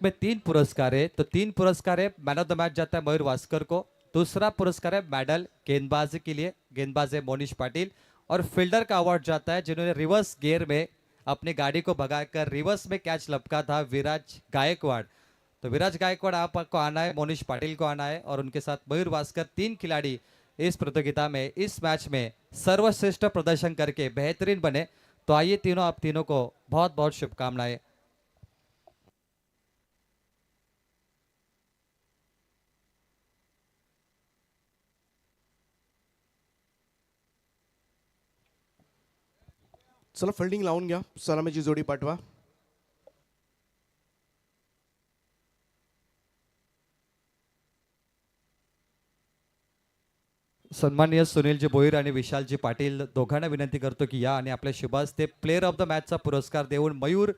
में 3 पुरस्कार है। तो 3 पुरस्कार है। मैन ऑफ द मैच जाता है मयूर वास्कर को। दूसरा पुरस्कार है मेडल गेंदबाजी के लिए, गेंदबाज है मोनिश पाटिल। और फील्डर का अवार्ड जाता है जिन्होंने रिवर्स गियर में अपनी गाड़ी को भगाकर रिवर्स में कैच लपका था, विराज गायकवाड़। तो विराज गायकवाड़ आपको आना है, मोनिश पाटिल को आना है और उनके साथ मयूर वास्कर, 3 खिलाड़ी इस प्रतियोगिता में, इस मैच में सर्वश्रेष्ठ प्रदर्शन करके बेहतरीन बने। तो आइए तीनों, आप तीनों को बहुत बहुत शुभकामनाएं। चला फिल्डिंग लावून घ्या, सलामीची जोडी पाठवा. सन्माननीय सुनीलजी भोईर आणि विशालजी पाटील दोघांना विनंती करतो की या आणि आपल्या शुभास्ते प्लेअर ऑफ द मॅचचा पुरस्कार देऊन मयूर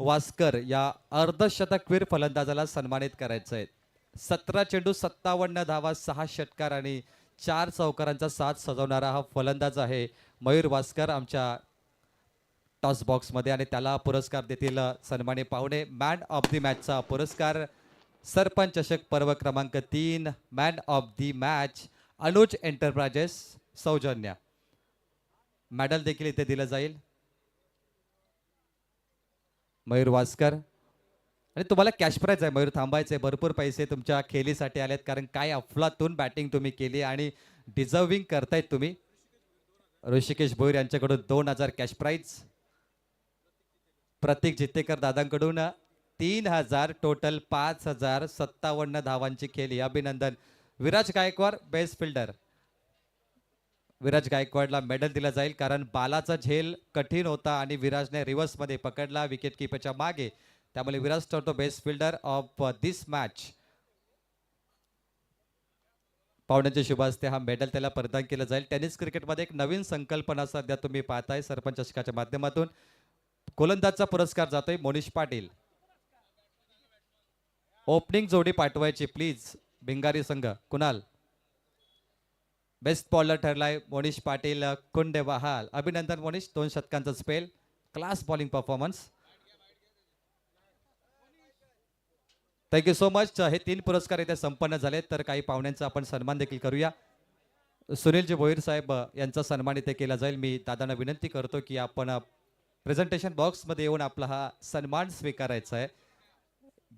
वास्कर या अर्धशतकवीर फलंदाजाला सन्मानित करायचं आहे. 17 चेंडू 57 धावा, 6 षटकार आणि 4 चौकारांचा साथ सजवणारा हा फलंदाज आहे मयूर वास्कर आमच्या टॉस बॉक्समध्ये. आणि त्याला पुरस्कार देतील सन्मान्य पाहुणे. मॅन ऑफ द मॅचचा पुरस्कार सरपंच चषक पर्व क्रमांक 3 man of the match Anuj enterprises सौजन्य. मेडल देखील इथे दिलं जाईल मयूर वास्कर. आणि तुम्हाला कॅश प्राइज आहे मयूर, थांबायचे, भरपूर पैसे तुमच्या खेळीसाठी आलेत, कारण काय अफलातून बॅटिंग तुम्ही केली आणि डिझर्विंग करतायत तुम्ही. ऋषिकेश भोईर यांच्याकडून 2000 कॅश प्राइज, प्रतीक जितेकर दादांकडून 3000, टोटल 5057 धावांची खेळी. अभिनंदन. Viraj Gaikwad best fielder. विराज गायकवाडला मेडल दिला जाईल कारण बालाचा झेल कठीण होता आणि विराजने रिव्हर्समध्ये पकडला विकेट किपरच्या मागे. त्यामुळे विराज ठरतो best fielder of this match. पाहुण्यांच्या शुभ हस्ते हा मेडल त्याला प्रदान केलं जाईल. टेनिस क्रिकेटमध्ये एक नवीन संकल्पना सध्या तुम्ही पाहताय सरपंच चषकाच्या माध्यमातून. गोलंदाजचा पुरस्कार जातोय मोनिश पाटील. ओपनिंग जोडी पाठवायची प्लीज. भिंगारी संघ कुणाल. बेस्ट बॉलर ठरलाय मोनिश पाटील कुंडे बहाल. अभिनंदन मोनिश, 2 शतकांचा spell, class bowling performance. Thank you so much. हे 3 पुरस्कार इथे संपन्न झाले. तर काही पाहुण्यांचा आपण सन्मान देखील करूया. सुनीलजी भोईर साहेब यांचा सन्मान इथे केला जाईल. मी दादांना विनंती करतो की आपण प्रेझेंटेशन बॉक्समध्ये येऊन आपला हा सन्मान स्वीकारायचा आहे.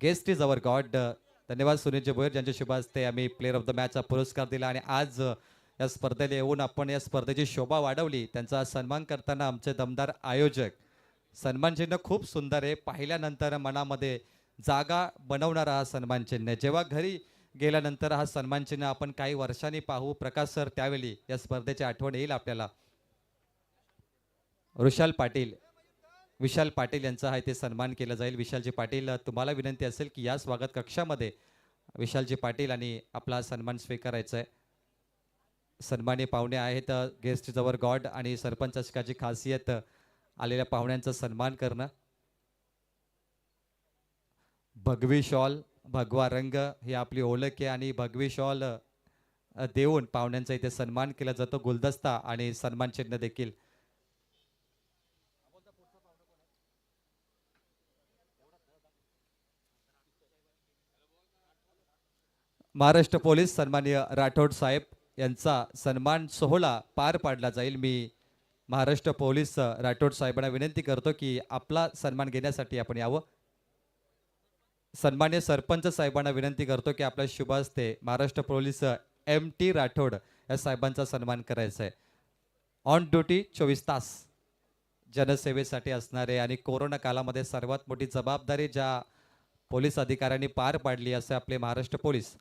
Guest is our God. धन्यवाद सुनीलजी भोईर ज्यांच्या शुभ हस्ते आम्ही प्लेअर ऑफ द मॅचचा पुरस्कार दिला आणि आज या स्पर्धेला येऊन आपण या स्पर्धेची शोभा वाढवली. त्यांचा सन्मान करताना आमचे दमदार आयोजक. सन्मान चिन्ह खूप सुंदर आहे, पाहिल्यानंतर मनामध्ये जागा बनवणारा हा सन्मान चिन्ह. जेव्हा घरी गेल्यानंतर हा सन्मान चिन्ह आपण काही वर्षांनी पाहू प्रकाश सर, त्यावेळी या स्पर्धेची आठवण येईल आपल्याला. विशाल पाटील यांचा हा इथे सन्मान केला जाईल. विशालजी पाटील, तुम्हाला विनंती असेल की या स्वागत कक्षामध्ये विशालजी पाटील आणि आपला सन्मान स्वीकारायचा आहे. सन्मानी पाहुणे आहेत गेस्ट जवळ गॉड आणि सरपंच चषकाची खासियत आलेल्या पाहुण्यांचा सन्मान करणं. भगवी शॉल, भगवा रंग ही आपली ओळख आहे आणि भगवी शॉल देऊन पाहुण्यांचा इथे सन्मान केला जातो. गुलदस्ता आणि सन्मान चिन्ह देखील. महाराष्ट्र पोलीस सन्माननीय राठोड साहेब यांचा सन्मान सोहळा पार पाडला जाईल. मी महाराष्ट्र पोलीस राठोड साहेबांना विनंती करतो की आपला सन्मान घेण्यासाठी आपण यावं. सन्मान्य सरपंच साहेबांना विनंती करतो की आपल्या शुभ हस्ते महाराष्ट्र पोलीस MT राठोड या साहेबांचा सन्मान करायचा आहे. ऑन ड्युटी 24 तास जनसेवेसाठी असणारे आणि कोरोना काळामध्ये सर्वात मोठी जबाबदारी ज्या पोलीस अधिकाऱ्यांनी पार पाडली असे आपले महाराष्ट्र पोलीस.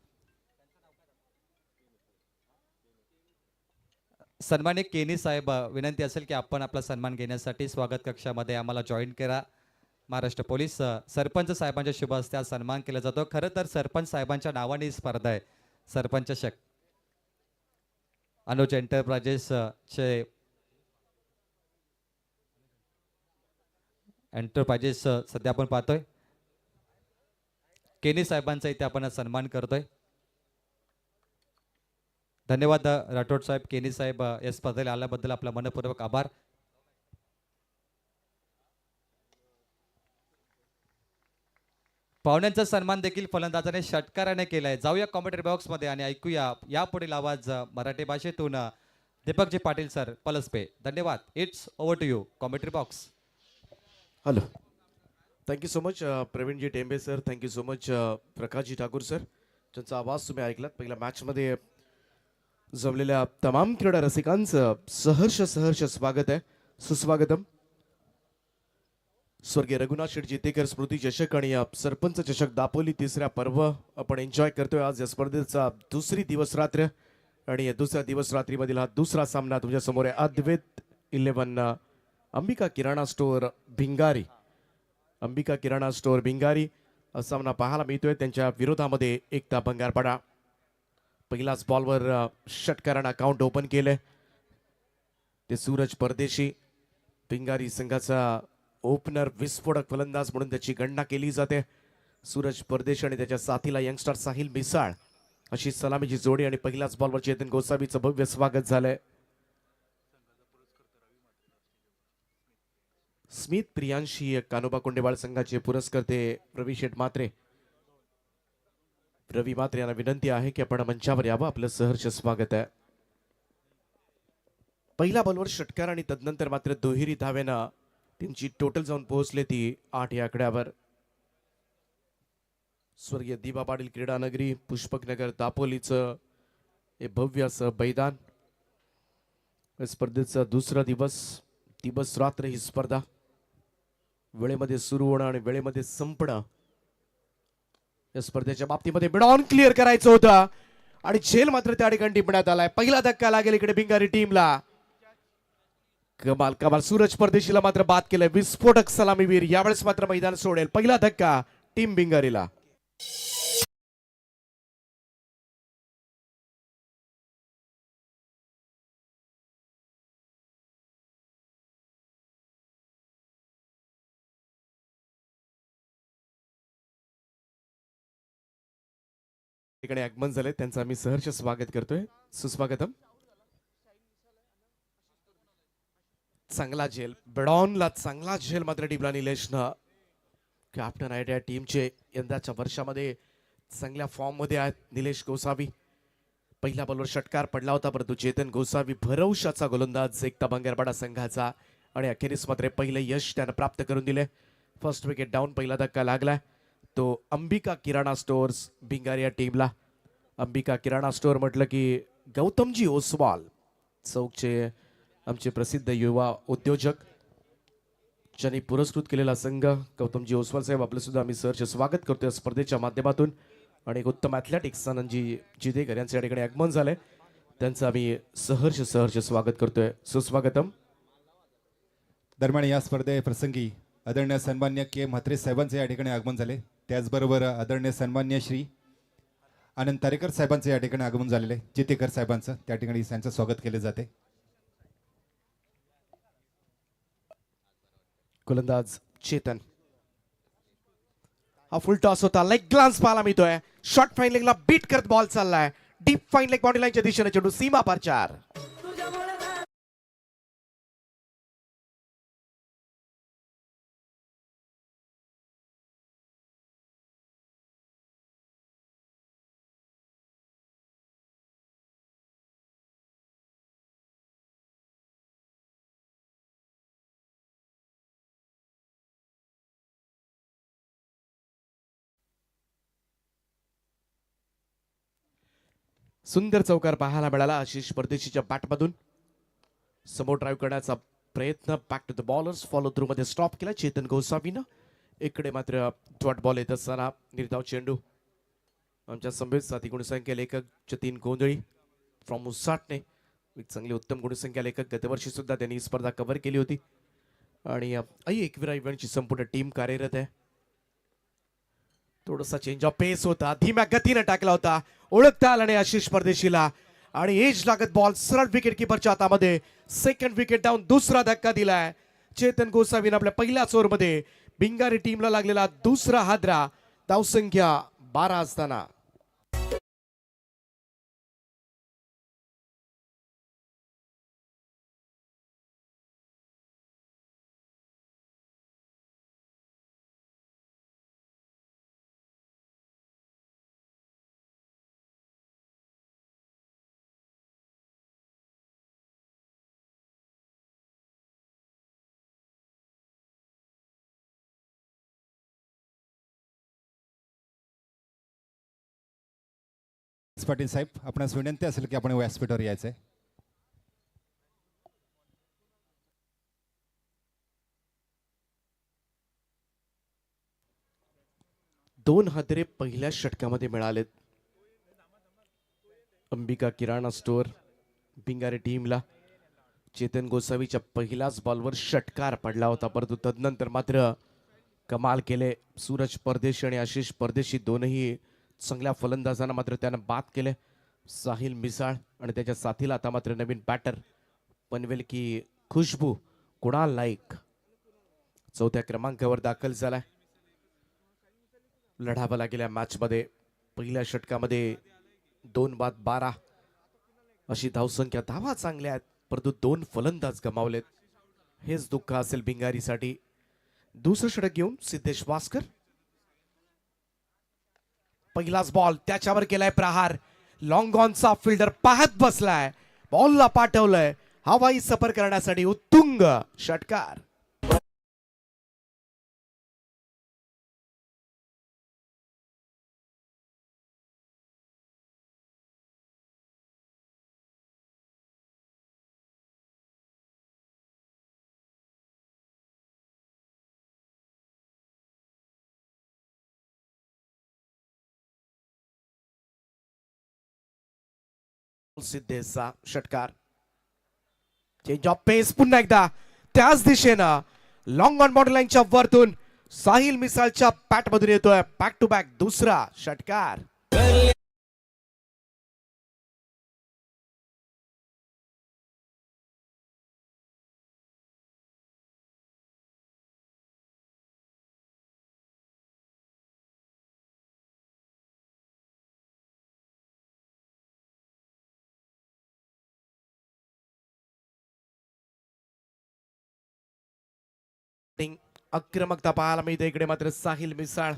सन्मान्य केनी साहेब, विनंती असेल की आपण आपला सन्मान घेण्यासाठी स्वागत कक्षामध्ये आम्हाला जॉईन करा. महाराष्ट्र पोलीस सरपंच साहेबांच्या शुभ हस्ते आज सन्मान केला जातो. खरं तर सरपंच साहेबांच्या नावाने ही स्पर्धा आहे. सरपंच चषक अनुज एंटरप्राइजेस चे सध्या आपण पाहतोय. केनी साहेबांचा इथे आपण सन्मान करतोय. धन्यवाद राठोड साहेब. केनी साहेब या स्पर्धेला आल्याबद्दल आपला मनपूर्वक आभार. पाहुण्यांचा सन्मान देखील फलंदाजाने षटकाराने केलाय. जाऊया कॉमेंट्री बॉक्स मध्ये आणि ऐकूया यापुढील आवाज मराठी भाषेतून दीपकजी पाटील सर पलसपे. धन्यवाद. It's over to you commentary box. Hello. Thank you so much Praveenji Tembe sir. Thank you so much Prakashji Thakur sir. ज्यांचा आवाज तुम्ही ऐकलात. पहिल्या मॅचमध्ये जमलेल्या तमाम क्रीडा रसिकांचं सहर्ष स्वागत आहे. सुस्वागतम. स्वर्गीय रघुनाथ शेठ जेतेकर स्मृती चषक आणि सरपंच चषक दापोली तिसऱ्या पर्व आपण एन्जॉय करतोय. आज या स्पर्धेचा दुसरी दिवस रात्र आणि या दुसऱ्या दिवस रात्रीमधील हा दुसरा सामना तुमच्या समोर आहे. अद्वैत 11 अंबिका किराणा स्टोअर भिंगारी. अंबिका किराणा स्टोअर भिंगारी हा सामना पाहायला मिळतोय. त्यांच्या विरोधामध्ये एकता बंगारपाडा. पहिलाच बॉलवर षटकारानं अकाउंट ओपन केलंय ते सूरज परदेशी. भिंगारी संघाचा ओपनर विस्फोटक फलंदाज म्हणून त्याची गणना केली जाते. सूरज परदेशी आणि त्याच्या साथीला यंगस्टर साहिल मिसाळ अशी सलामीची जोडी आणि पहिल्याच बॉलवर चेतन गोसावीचं भव्य स्वागत झालंय. स्मित प्रियांशी कानोबा कोंडेवाळ संघाचे पुरस्कर्ते रवी शेठ मात्रे. रवी मात्रे यांना विनंती आहे की आपण मंचावर यावं. आपलं सहर्ष स्वागत आहे. पहिल्या बॉलवर षटकार आणि तदनंतर मात्र दुहेरी धावेनं त्यांची टोटल जाऊन पोहोचले ती 8 या आकड्यावर. स्वर्गीय दिबा पाटील क्रीडा नगरी पुष्पकनगर दापोलीचं हे भव्य असं मैदान. स्पर्धेचा दुसरा दिवस रात्र ही स्पर्धा वेळेमध्ये सुरू होणं आणि वेळेमध्ये संपणं. या स्पर्धेच्या बाबतीमध्ये मिड ऑन क्लिअर करायचं होतं आणि झेल मात्र त्या ठिकाणी टिपण्यात आलाय. पहिला धक्का लागेल इकडे भिंगारी टीमला. कमाल सूरज परदेशीला मात्र बाद केलंय. विस्फोटक सलामीवीर यावेळेस मात्र मैदान सोडेल. पहिला धक्का टीम भिंगारीला. ठिकाणी आगमन झाले त्यांचं आम्ही सहर्ष स्वागत करतोय. सुस्वागतम. चांगला झेल बेडॉनला चांगला झेल मात्र टीमला निलेशनं. कॅप्टन आहे त्या टीमचे. यंदाच्या वर्षामध्ये चांगल्या फॉर्म मध्ये आहेत निलेश गोसावी. पहिल्या बॉलवर षटकार पडला होता परंतु चेतन गोसावी भरवशाचा गोलंदाज एकता बंगारपाडा संघाचा आणि अखेरीस मात्र पहिले यश त्यानं प्राप्त करून दिले. First wicket down. पहिला धक्का लागलाय तो अंबिका किराणा स्टोअर्स भिंगारी या टीमला. अंबिका किराणा स्टोअर म्हटलं की गौतमजी ओसवाल चौकचे आमचे प्रसिद्ध युवा उद्योजक ज्यांनी पुरस्कृत केलेला संघ. गौतमजी ओसवाल साहेब आपलं सुद्धा आम्ही सहर्ष स्वागत करतोय स्पर्धेच्या माध्यमातून. आणि उत्तम ॲथलेटिक्स आनंदजी जिदेकर यांचे या ठिकाणी आगमन झालंय. त्यांचं आम्ही सहर्ष स्वागत करतोय. सुस्वागतम. दरम्यान या स्पर्धे प्रसंगी आदरणीय सन्मान्य के म्हात्रे साहेबांचे या ठिकाणी आगमन झाले. त्याचबरोबर आदरणीय सन्मान्य श्री आनंद तारेकर साहेबांचे या ठिकाणी आगमन झालेले. चितेकर साहेबांचं त्या ठिकाणी त्यांचं स्वागत केले जाते. गोलंदाज चेतन. हा फुल टॉस होता. लेग ग्लान्स पाहायला मिळतोय. शॉर्ट फाईन लेगला बीट करत बॉल चाललाय. डीप फाईन लेग बॉडी लाईनच्या दिशेने चेंडू सीमा पार 4. सुंदर चौकार पाहायला मिळाला आशिष परदेशीच्या बॅटमधून. समोर ड्राईव्ह करण्याचा प्रयत्न. Back to the bowlers. Follow through मध्ये स्टॉप केला चेतन गोसावीनं. इकडे मात्र डॉट बॉल येत असताना निर्धाव चेंडू. आमच्या संभेत साथी गुणसंख्या लेखक जतीन गोंधळी फ्रॉम उसाटणे एक चांगली उत्तम गुणसंख्या लेखक. गतवर्षी सुद्धा त्यांनी ही स्पर्धा कव्हर केली होती आणि एकविरा इव्हेंटची संपूर्ण टीम कार्यरत आहे. थोडासा चेंज ऑफ पेस होता. धीम्या गतीने टाकला होता. ओळखता आला नाही आशिष परदेशीला आणि एज लागत बॉल सरळ विकेट किपरच्या हातामध्ये. Second wicket down. दुसरा धक्का दिलाय चेतन गोसावीने आपल्या पहिल्याच ओव्हरमध्ये. भिंगारी टीमला लागलेला दुसरा हादरा. धावसंख्या 12 असताना पाटील साहेब, आपणास विनंती असेल की आपण व्यासपीठावर यायचंय. दोन हादरे पहिल्या षटकामध्ये मिळालेत अंबिका किराणा स्टोअर भिंगारे टीमला. चेतन गोसावीच्या पहिल्याच बॉलवर षटकार पडला होता, परंतु तदनंतर मात्र कमाल केले सूरज परदेशी आणि आशिष परदेशी दोनही चांगल्या फलंदाजांना मात्र त्यानं बाद केले. साहिल मिसाळ आणि त्याच्या साथीला आता मात्र नवीन बॅटर पनवेल की खुशबू कुणाल नाईक चौथ्या क्रमांकावर दाखल झालाय. लढावा लागेल या मॅचमध्ये. पहिल्या षटकामध्ये 2 बाद 12 अशी धावसंख्या. धावा चांगल्या आहेत परंतु 2 फलंदाज गमावलेत. हेच दुःख असेल भिंगारीसाठी. दुसरं षटक घेऊन सिद्धेश वास्कर. पहिलाच बॉल त्याच्यावर केलाय प्रहार. लॉंग ऑनचा फिल्डर पाहत बसलाय. बॉलला पाठवलंय हवाई सफर करण्यासाठी उत्तुंग षटकार. सिद्धेशचा षटकार. चेंज ऑफ पेस पुन्हा एकदा त्याच दिशेनं लॉंग ऑन बॉर्डर लाईनच्या वरतून साहिल मिसाळच्या बॅट मधून येतोय बॅक टू बॅक दुसरा षटकार. आक्रमकता पाहायला मिळते इकडे. मात्र साहिल मिसाळ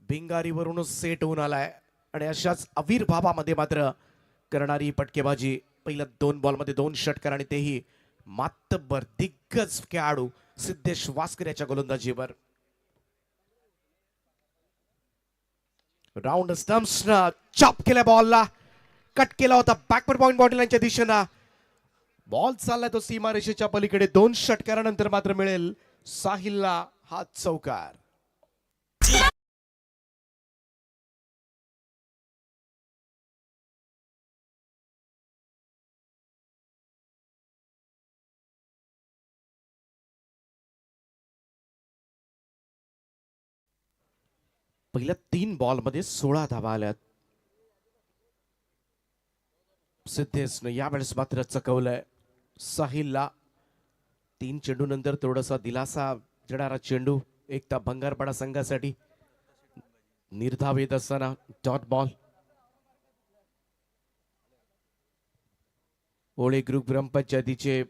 भिंगारीवरूनच सेट होऊन आलाय आणि अशाच आविर्भावामध्ये मात्र करणारी पटकेबाजी. पहिल्या 2 बॉलमध्ये 2 षटकार आणि तेही मातब्बर दिग्गज खेळाडू सिद्धेश वास्कर याच्या गोलंदाजीवर. राऊंड स्टम्प्सनं चाप केल्या बॉलला. कट केला होता बॅकवर्ड पॉइंट बॉडी लाईनच्या दिशेनं. बॉल चाललाय तो सीमारेषेच्या पलीकडे. 2 षटकारानंतर मात्र मिळेल साहिलला हा चौकार. पहिल्या 3 बॉलमध्ये 16 धावा आल्यात. सिद्धेशनं यावेळेस मात्र चकवलंय साहिलला. 3 चेंडू नंतर थोडासा दिलासा देणारा चेंडू एकता भंगारपाडा संघासाठी. निर्धाव येत असताना डॉट बॉल. ओळे ग्रुप ग्रामपंचायतीचे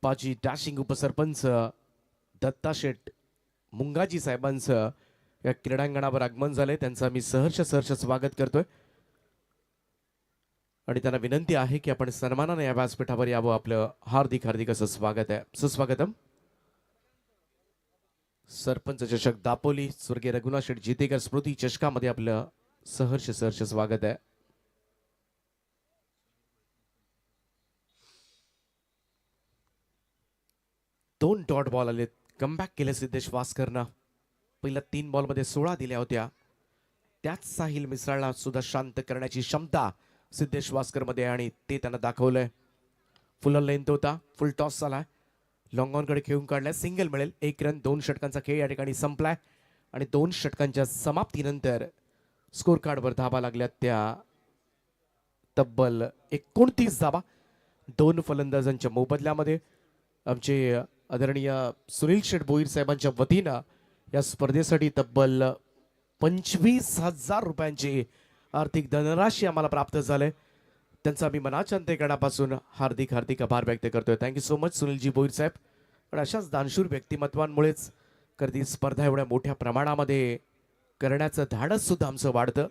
पाजी डॅशिंग उपसरपंच दत्ता शेठ मुंगाजी साहेबांचं या क्रीडांगणावर आगमन झाले. त्यांचं आम्ही सहर्ष स्वागत करतोय आणि त्यांना विनंती आहे की आपण सन्मानाने या व्यासपीठावर यावं. आपलं हार्दिक असं स्वागत आहे. सुस्वागतम. सरपंच चषक दापोली स्वर्गीय रघुनाथ शेठ जितेकर स्मृती चषकामध्ये आपलं सहर्ष स्वागत आहे. दोन डॉट बॉल आलेत. कमबॅक केले सिद्धेश वास्करनं. पहिल्या 3 बॉलमध्ये 16 दिल्या होत्या. त्याच साहिल मिसाळला सुद्धा शांत करण्याची क्षमता सिद्धेश वास्कर मध्ये आणि ते त्यांना दाखवलंय. फुल लेंथ होता. फुल टॉस झाला. लॉंग ऑन कडे खेळून काढलाय. सिंगल मिळेल. 1 रन. 2 षटकांचा खेळ या ठिकाणी संपलाय आणि 2 षटकांच्या समाप्तीनंतर स्कोर कार्डवर धावा लागल्या त्या तब्बल 29 धावा. 2 फलंदाजांच्या मोबदल्यामध्ये आमचे आदरणीय सुनील शेठ भोईर साहेबांच्या वतीनं या स्पर्धेसाठी तब्बल 25,000 रुपयांची आर्थिक धनराशी आम्हाला प्राप्त झाले. त्यांचा आम्ही मनाच्या अंतःकरणापासून हार्दिक आभार व्यक्त करतोय. Thank you so much Sunilji Bhoir साहेब. आणि अशाच दानशूर व्यक्तिमत्वांमुळेच कधी स्पर्धा एवढ्या मोठ्या प्रमाणामध्ये करण्याचं धाडस सुद्धा आमचं वाढतं.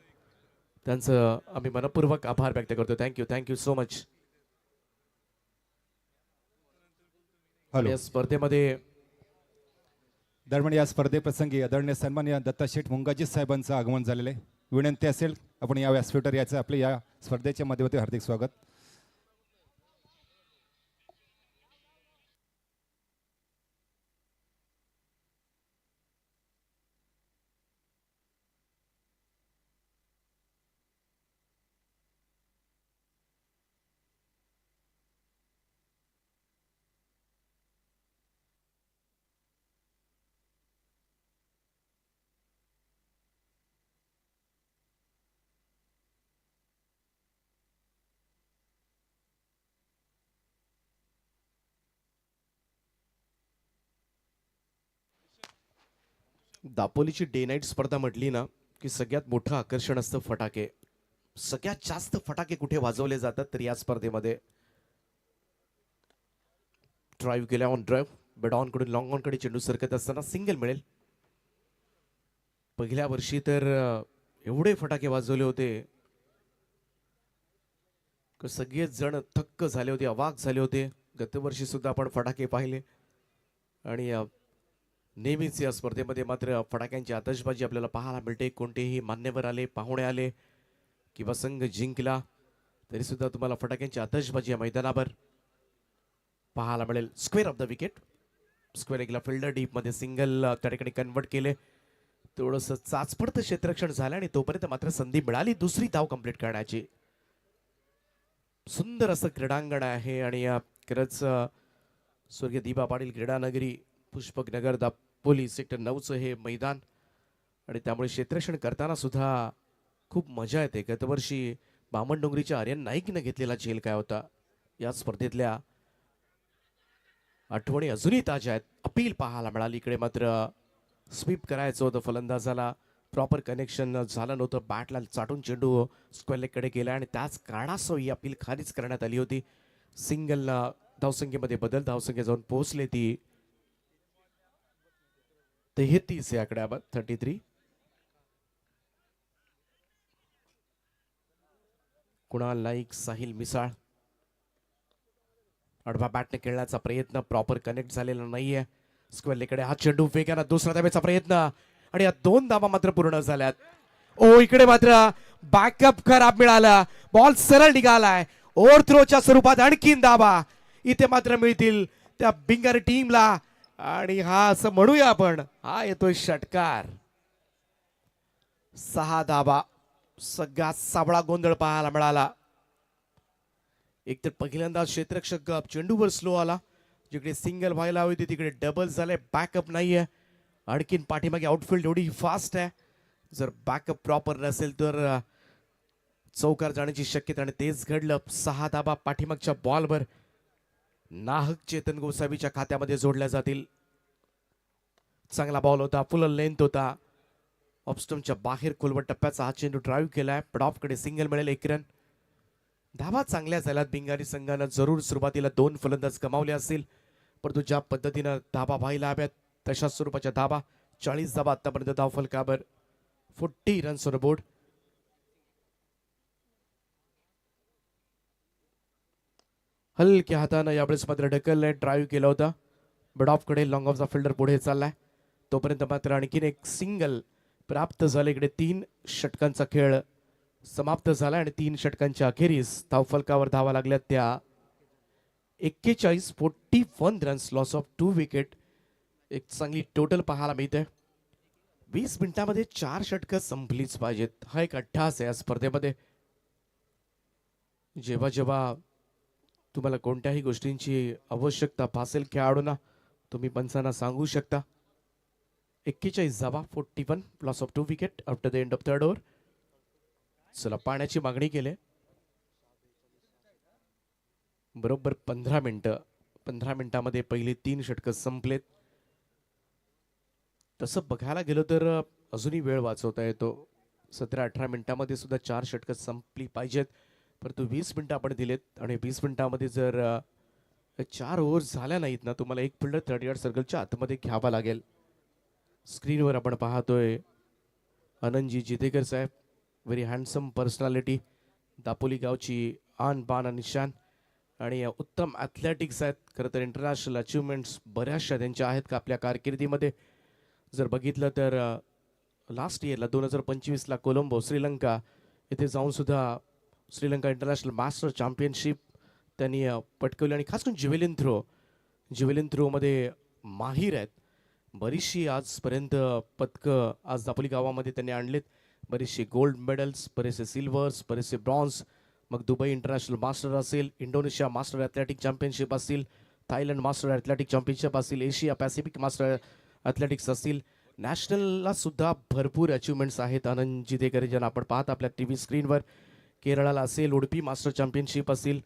त्यांचं आम्ही मनपूर्वक आभार व्यक्त करतो. Thank you so much. या स्पर्धेमध्ये दरम्यान या स्पर्धेप्रसंगी आदरणीय सन्माननीय दत्ता शेठ मुंगाजी साहेबांचं आगमन झालेलं आहे. विनंती असेल आपण या व्यासपीठावर याचं आपल्या या स्पर्धेच्या माध्यमातून हार्दिक स्वागत. दापोलीची डे नाईट स्पर्धा म्हटली ना की सगळ्यात मोठं आकर्षण असतं फटाके. सगळ्यात जास्त फटाके कुठे वाजवले जातात तर या स्पर्धेमध्ये. ड्राईव्ह केल्या ऑन ड्राईव्ह बेड ऑन कडून लॉंग ऑन कडे चेंडू सरकत असताना सिंगल मिळेल. पहिल्या वर्षी तर एवढे फटाके वाजवले होते की सगळेच जण थक्क झाले होते, अवाक झाले होते. गतवर्षी सुद्धा आपण फटाके पाहिले आणि नेहमीच या स्पर्धेमध्ये मात्र फटाक्यांची आतषबाजी आपल्याला पाहायला मिळते. कोणतेही मान्यवर आले, पाहुणे आले किंवा संघ जिंकला तरी सुद्धा तुम्हाला फटाक्यांची आतषबाजी या मैदानावर पाहायला मिळेल. Square of the wicket. Square एकला फिल्डर डीप मध्ये सिंगल त्या ठिकाणी कन्वर्ट केले. थोडंसं चाचपडतं क्षेत्ररक्षण झालं आणि तोपर्यंत मात्र संधी मिळाली दुसरी धाव कंप्लीट करण्याची. सुंदर असं क्रीडांगण आहे आणि खरंच स्वर्गीय दिबा पाटील क्रीडानगरी पुष्पक नगर दापोली सेक्टर 9चं हे मैदान आणि त्यामुळे क्षेत्ररक्षण करताना सुद्धा खूप मजा येते. गतवर्षी बामणडोंगरीच्या आर्यन नाईकनं घेतलेला झेल काय होता. या स्पर्धेतल्या आठवणी अजूनही ताज्या आहेत. अपील पाहायला मिळाली. इकडे मात्र स्वीप करायचं होतं फलंदाजाला, प्रॉपर कनेक्शन झालं नव्हतं. बॅटला चाटून चेंडू स्क्वेअर लेगकडे गेला आणि त्याच कारणास्तव ही अपील खारिज करण्यात आली होती. सिंगल धावसंख्येमध्ये बदल, धावसंख्या जाऊन पोहोचले ती 33 या आकड्यावर 33. कुणाल नाईक, साहिल मिसाळ आडवा बॅटने खेळण्याचा प्रयत्न, प्रॉपर कनेक्ट झालेला नाहीये. स्क्वेअर लेगकडे हा चेंडू वेगानं दुसरा धाब्याचा प्रयत्न आणि या 2 धाबा मात्र पूर्ण झाल्यात. ओ इकडे मात्र बॅकअप खराब मिळाला. बॉल सरळ निघालाय. ओव्हर थ्रोच्या स्वरूपात आणखीन धाबा इथे मात्र मिळतील त्या बिंगर टीमला आणि हा असं म्हणूया आपण हा येतोय षटकार. 6 धाबा. सगळा साबळा गोंधळ पाहायला मिळाला. एक तर पहिल्यांदा क्षेत्ररक्षक चेंडूवर स्लो आला. जिकडे सिंगल व्हायला हवी होती तिकडे डबल झाले. बॅकअप नाहीये. आणखीन पाठीमागे आउटफील्ड एवढी फास्ट आहे. जर बॅकअप प्रॉपर नसेल तर चौकार जाण्याची शक्यता आणि तेच घडलं. 6 धाबा पाठीमागच्या बॉलवर नाहक चेतन गोसावीच्या खात्यामध्ये जोडल्या जातील. चांगला बॉल होता, फुल लेंथ होता. ऑफस्टमच्या बाहेर खोलवर टप्प्याचा हा चेंडू ड्राईव्ह केलाय. पडॉफ कडे सिंगल मिळेल. 1 रन. धाबा चांगल्या झाल्यात. बिंगारी संघानं जरूर सुरुवातीला 2 फलंदाज गमावले असतील परंतु ज्या पद्धतीनं धाबा व्हायला हव्यात तशा स्वरूपाच्या धाबा. 40 धाबा आतापर्यंत धाव फलकावर. 40 रन्स ऑन बोर्ड. हलक्या हातानं यावेळेस मात्र ढकललंय. ड्राईव्ह केला होता. बडॉफ कडे लॉंग ऑफचा फिल्डर पुढे चाललाय. तोपर्यंत मात्र आणखीन एक सिंगल प्राप्त झालं. इकडे 3 षटकांचा खेळ समाप्त झाला आणि 3 षटकांच्या अखेरीस धावफलकावर धावा लागल्यात त्या 41 रन्स. Loss of 2 wicket. एक चांगली टोटल पाहायला मिळते. 20 मिनिटांमध्ये 4 षटकं संपलीच पाहिजेत. हा एक अट्टास आहे या स्पर्धेमध्ये. जेव्हा जेव्हा तुम्हाला कोणत्याही गोष्टींची आवश्यकता भासेल खेळाडूंना तुम्ही पंचांना सांगू शकता. 41 धावा, 41 loss of 2 wicket after the end of 3rd over. चला पाण्याची मागणी केली. बरोबर 15 मिनिटं. 15 मिनिटांमध्ये पहिली 3 षटकं संपलेत. तसं बघायला गेलो तर अजूनही वेळ वाचवता येतो. 17-18 मिनिटांमध्ये सुद्धा 4 षटकं संपली पाहिजेत परंतु 20 मिनिटं आपण दिलेत आणि 20 मिनिटांमध्ये जर 4 ओव्हर्स झाल्या नाहीत ना तुम्हाला एक फिल्डर 30 यार्ड सर्कलच्या आतमध्ये घ्यावा लागेल. स्क्रीनवर आपण पाहतोय आनंदजी जितेकर साहेब. Very handsome personality. दापोली गावची आन बान आणि शान आणि उत्तम ॲथलेटिक्स आहेत. खरं तर इंटरनॅशनल अचिव्हमेंट्स बऱ्याचशा त्यांच्या आहेत का आपल्या कारकिर्दीमध्ये. जर बघितलं तर लास्ट इयरला 2025ला कोलंबो श्रीलंका इथे जाऊन सुद्धा श्रीलंका इंटरनॅशनल मास्टर चॅम्पियनशिप त्यांनी पटकवली आणि खास करून जिव्हेलिन थ्रोमध्ये माहीर आहेत. बरीचशी आजपर्यंत पदकं आज दापोली गावामध्ये त्यांनी आणलीत. बरेचसे गोल्ड मेडल्स, बरेचसे सिल्वर्स, बरेचसे ब्रॉन्झ. मग दुबई इंटरनॅशनल मास्टर असेल, इंडोनेशिया मास्टर ॲथलेटिक चॅम्पियनशिप असतील, थायलंड मास्टर ॲथलेटिक चॅम्पियनशिप असतील, एशिया पॅसिफिक मास्टर ॲथलेटिक्स असतील. नॅशनलला सुद्धा भरपूर अचिव्हमेंट्स आहेत. आनंद जितेकर ज्यांना आपण पाहत आपल्या टी व्ही स्क्रीनवर. केरळाला असेल उडपी मास्टर चॅम्पियनशिप असेल,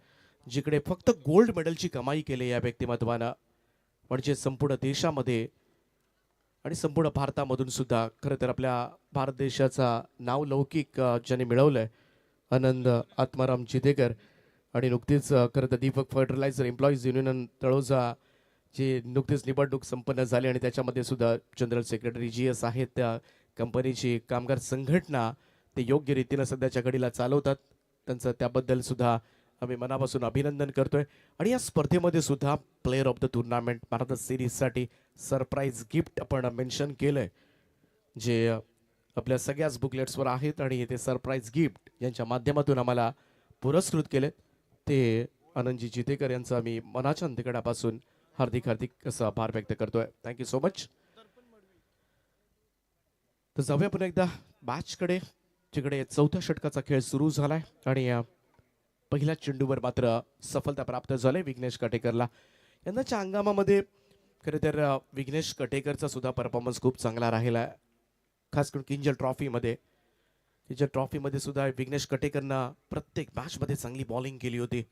जिकडे फक्त गोल्ड मेडलची कमाई केली या व्यक्तिमत्वानं. म्हणजे संपूर्ण देशामध्ये आणि संपूर्ण भारतामधून सुद्धा खरं तर आपल्या भारत देशाचा नावलौकिक ज्याने मिळवलंय आनंद आत्माराम जितेकर. आणि नुकतीच खरं तर Deepak fertilizer employees union Taloja जे नुकतीच निवडणूक संपन्न झाली आणि त्याच्यामध्ये सुद्धा जनरल सेक्रेटरी GS आहेत. त्या कंपनीची कामगार संघटना ते योग्य रीतीनं सध्याच्या घडीला चालवतात. त्यांचं त्याबद्दल सुद्धा आम्ही मनापासून अभिनंदन करतोय. आणि या स्पर्धेमध्ये सुद्धा player of the tournament Bharat सिरीजसाठी सरप्राईज गिफ्ट आपण मेन्शन केलंय, जे आपल्या सगळ्याच बुकलेट्सवर आहेत. आणि ते सरप्राईज गिफ्ट यांच्या माध्यमातून आम्हाला पुरस्कृत केले ते आनंदजी जितेकर यांचा आम्ही मनाच्या अंतकडापासून हार्दिक असं आभार व्यक्त करतोय. Thank you so much. तर जाऊया पुन्हा एकदा मॅचकडे, जिकडे चौथ्या षटकाचा खेळ सुरू झालाय आणि पहिल्या चेंडूवर मात्र सफलता प्राप्त झाली विघ्नेश कटेकरला. यंदाच्या हंगामामध्ये खरं तर विघ्नेश कटेकरचा सुद्धा परफॉर्मन्स खूप चांगला राहिला आहे. खास करून किंजल ट्रॉफीमध्ये सुद्धा विघ्नेश कटेकरनं प्रत्येक मॅचमध्ये चांगली बॉलिंग केली होती.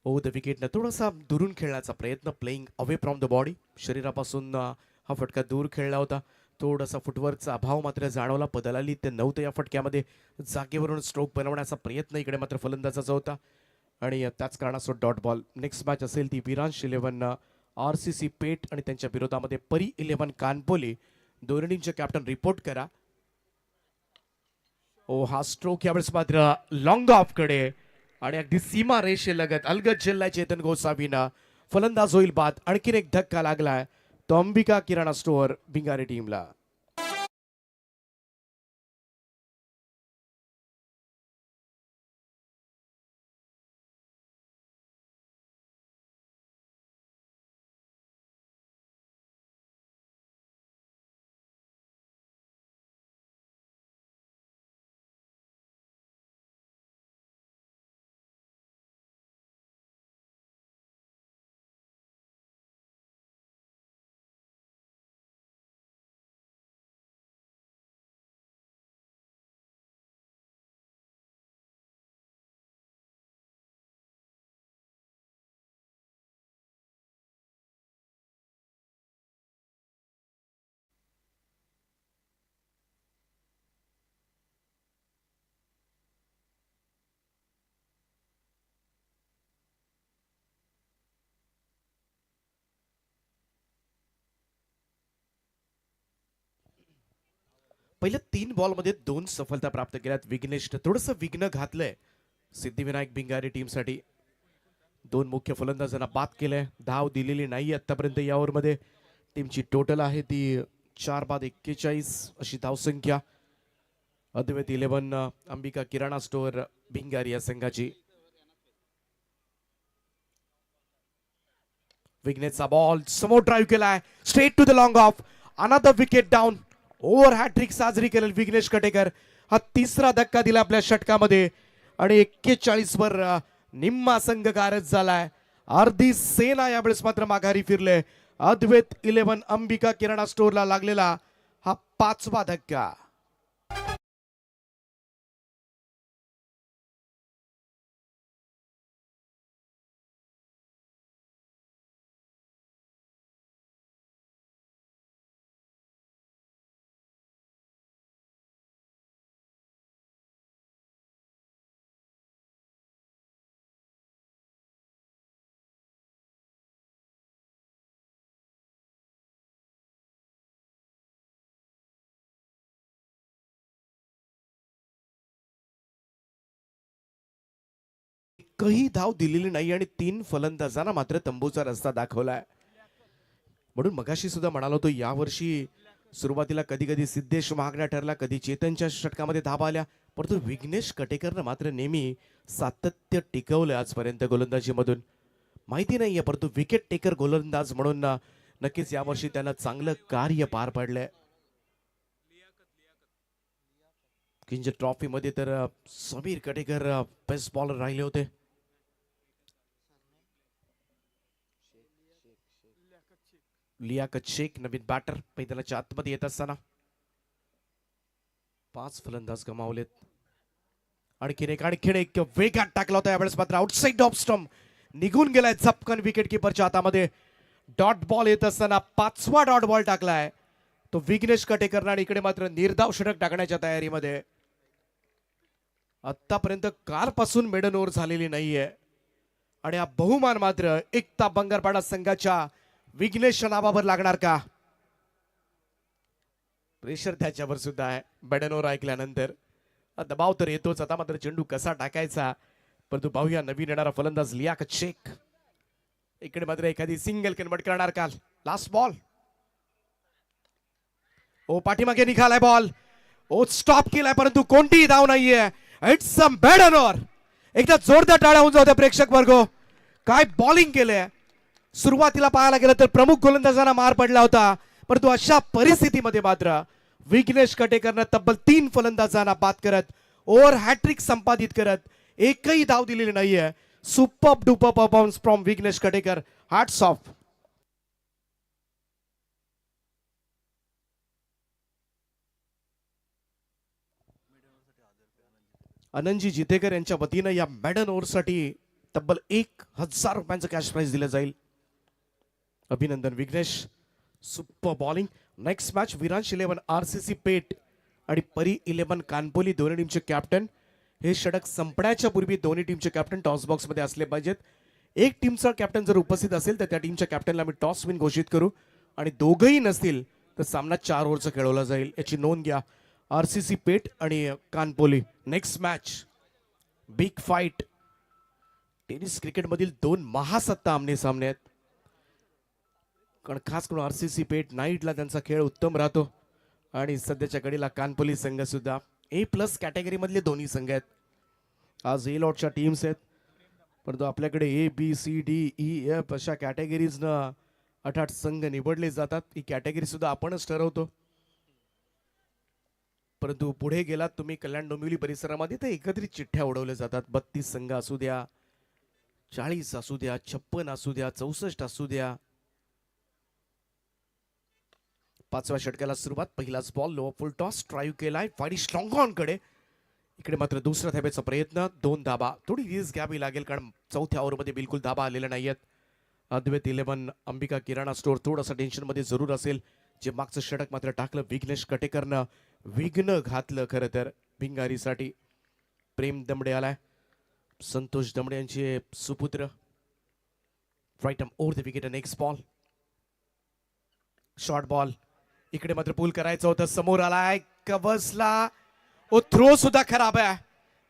ओ द विकेटनं थोडासा दुरून खेळण्याचा प्रयत्न, playing away from the body, शरीरापासून हा फटका दूर खेळला होता. थोडासा फुटवर्कचा अभाव मात्र जाणवला. पदलाली ते नव्हतं या फटक्यामध्ये. जागेवरून स्ट्रोक बनवण्याचा प्रयत्न इकडे मात्र फलंदाजाचा होता आणि त्याच कारणास्तव डॉट बॉल. नेक्स्ट मॅच असेल ती विरांश 11 RCC पेठ आणि त्यांच्या विरोधामध्ये परी 11 कानपोली. दोन्ही टीमचे कॅप्टन रिपोर्ट करा. ओ हा स्ट्रोक यावेळेस मात्र लॉंग ऑफ कडे आणि अगदी सीमा रेषेलगत अलगद झेललाय चेतन गोसावीनं. फलंदाज होईल बाद. आणखीन एक धक्का लागलाय तो अंबिका किराणा स्टोअर भिंगारी टीमला. पहिल्या 3 बॉलमध्ये 2 सफलता प्राप्त केल्यात विघ्नेशनं. थोडंसं विघ्न घातलंय सिद्धिविनायक भिंगारी टीमसाठी. 2 मुख्य फलंदाजांना बाद केलंय. धाव दिलेली नाही आतापर्यंत या ओव्हरमध्ये. टीमची टोटल आहे ती 4 बाद 41 अशी धावसंख्या. अद्वैत 11 अंबिका किराणा स्टोअर भिंगारी या संघाची. विघ्नेशचा बॉल समोर ड्राईव्ह केलाय straight to the long off. Another wicket down. Over hat trick साजरी केलेली विघ्नेश कटेकर. हा तिसरा धक्का दिला आपल्या षटकामध्ये आणि 41 वर निम्मा संघ गारज झालाय. अर्धी सेना यावेळेस मात्र माघारी फिरले. अद्वैत 11 अंबिका किराणा स्टोअरला लागलेला हा 5वा धक्का. एकही धाव दिलेली नाही आणि 3 फलंदाजांना मात्र तंबूचा रस्ता दाखवलाय. म्हणून मगाशी सुद्धा म्हणालो होतो यावर्षी सुरुवातीला कधी कधी सिद्धेश महागडा ठरला, कधी चेतनच्या षटकामध्ये धाबा आल्या, परंतु विघ्नेश कटेकरनं मात्र नेहमी सातत्य टिकवलं आजपर्यंत गोलंदाजीमधून. माहिती नाहीये परंतु विकेट टेकर गोलंदाज म्हणून नक्कीच यावर्षी त्यानं चांगलं कार्य पार पाडलंय. किंज ट्रॉफी मध्ये तर समीर कटेकर बेस्ट बॉलर राहिले होते. लियाकत शेख नवीन बॅटर मैदानाच्या आतमध्ये येत असताना 5 फलंदाज गमावलेत. आणखीन एक वेगात टाकला होता, यावेळेस मात्र आउटसाइड ऑफ स्टंप निघून गेलाय झपकन विकेट किपरच्या हातामध्ये. डॉट बॉल येत असताना 5वा डॉट बॉल टाकलाय तो विघ्नेश कटेकरनं, आणि इकडे मात्र निर्धाव षटक टाकण्याच्या तयारीमध्ये. आतापर्यंत कालपासून मेडन ओव्हर झालेली नाहीये आणि हा बहुमान मात्र एकता बंगारपाडा संघाच्या विघ्नेश नावावर लागणार का? प्रेशर त्याच्यावर सुद्धा आहे मेडन ओव्हर ऐकल्यानंतर. दबाव तर येतोच, आता मात्र चेंडू कसा टाकायचा, परंतु पाहूया नवीन येणारा फलंदाज लियाकत शेख इकडे मात्र एखादी सिंगल कन्वर्ट करणार का? लास्ट बॉल, ओ पाठीमागे निघालाय बॉल, ओ स्टॉप केलाय परंतु कोणतीही धाव नाहीये. It's a maiden over. एकदा जोरदार टाळ्या होऊन जाऊ द्या प्रेक्षक वर्ग. काय बॉलिंग केलंय. सुरुवातीला पाहायला गेलं तर प्रमुख गोलंदाजांना मार पडला होता, परंतु अशा परिस्थितीमध्ये मात्र विघ्नेश कटेकरनं तब्बल 3 फलंदाजांना बाद करत ओव्हर हॅट्रिक संपादित करत एकही धाव दिलेली नाहीये. Super duper performance from Vighnesh Katekar. Hats off. Anandji Jitekar यांच्या वतीनं या मेडन ओव्हरसाठी तब्बल 1000 रुपयांचं कॅश प्राइज दिलं जाईल. अभिनंदन Vighnesh. Super bowling. Next match Viransh 11 RCC Peth आणि परी 11 कानपोली दोन्ही टीमचे कॅप्टन. हे षटक संपण्याच्या पूर्वी दोन्ही टीमचे कॅप्टन टॉस बॉक्स मध्ये असले पाहिजेत. एक टीमचा कॅप्टन जर उपस्थित असेल तर त्या टीमच्या कॅप्टनला मी टॉस विन घोषित करू, आणि दोघंही नसतील तर सामना 4 ओव्हरचा खेळवला जाईल, याची नोंद घ्या. RCC पेट आणि Kanpoli. Next match big fight. Tennis क्रिकेटमधील 2 महासत्ता आमने सामने आहेत, कारण खास करून RCC पेट नाईटला त्यांचा खेळ उत्तम राहतो, आणि सध्याच्या घडीला कानपोली संघ सुद्धा A+ कॅटेगरी मधले दोन्ही संघ आहेत. आज A लॉटच्या टीम्स आहेत, परंतु आपल्याकडे ABCDEF अशा कॅटेगरीजनं 8-8 संघ निवडले जातात. ही कॅटेगरी सुद्धा आपणच ठरवतो, परंतु पुढे गेलात तुम्ही कल्याण डोंबिवली परिसरामध्ये तर एकत्रित चिठ्ठ्या उडवल्या जातात. 32 संघ असू द्या, 40 असू द्या, 56 असू द्या, 64 असू द्या. 5व्या षटकाला सुरुवात. पहिलाच बॉल लो फुल टॉस ड्राईव्ह केलाय फाडी स्ट्रॉंग ऑन कडे. इकडे मात्र दुसऱ्या धाब्याचा प्रयत्न. 2 धाबा. थोडी रिस्क घ्यावी लागेल कारण 4थ्या ओव्हरमध्ये बिलकुल धाबा आलेल्या नाहीयेत. अद्वैत 11 अंबिका किराणा स्टोअर थोडासा टेन्शन मध्ये जरूर असेल. जे मागचं षटक मात्र टाकलं विघ्नेश कटेकरनं विघ्न घातलं खरं तर भिंगारीसाठी. प्रेम दमडे आलाय, संतोष दमडे यांचे सुपुत्र. Right arm over the wicket. Next ball short ball. इकडे मात्र पूल करायचं होतं, समोर आलाय कवसला. ओ थ्रो सुद्धा खराब आहे.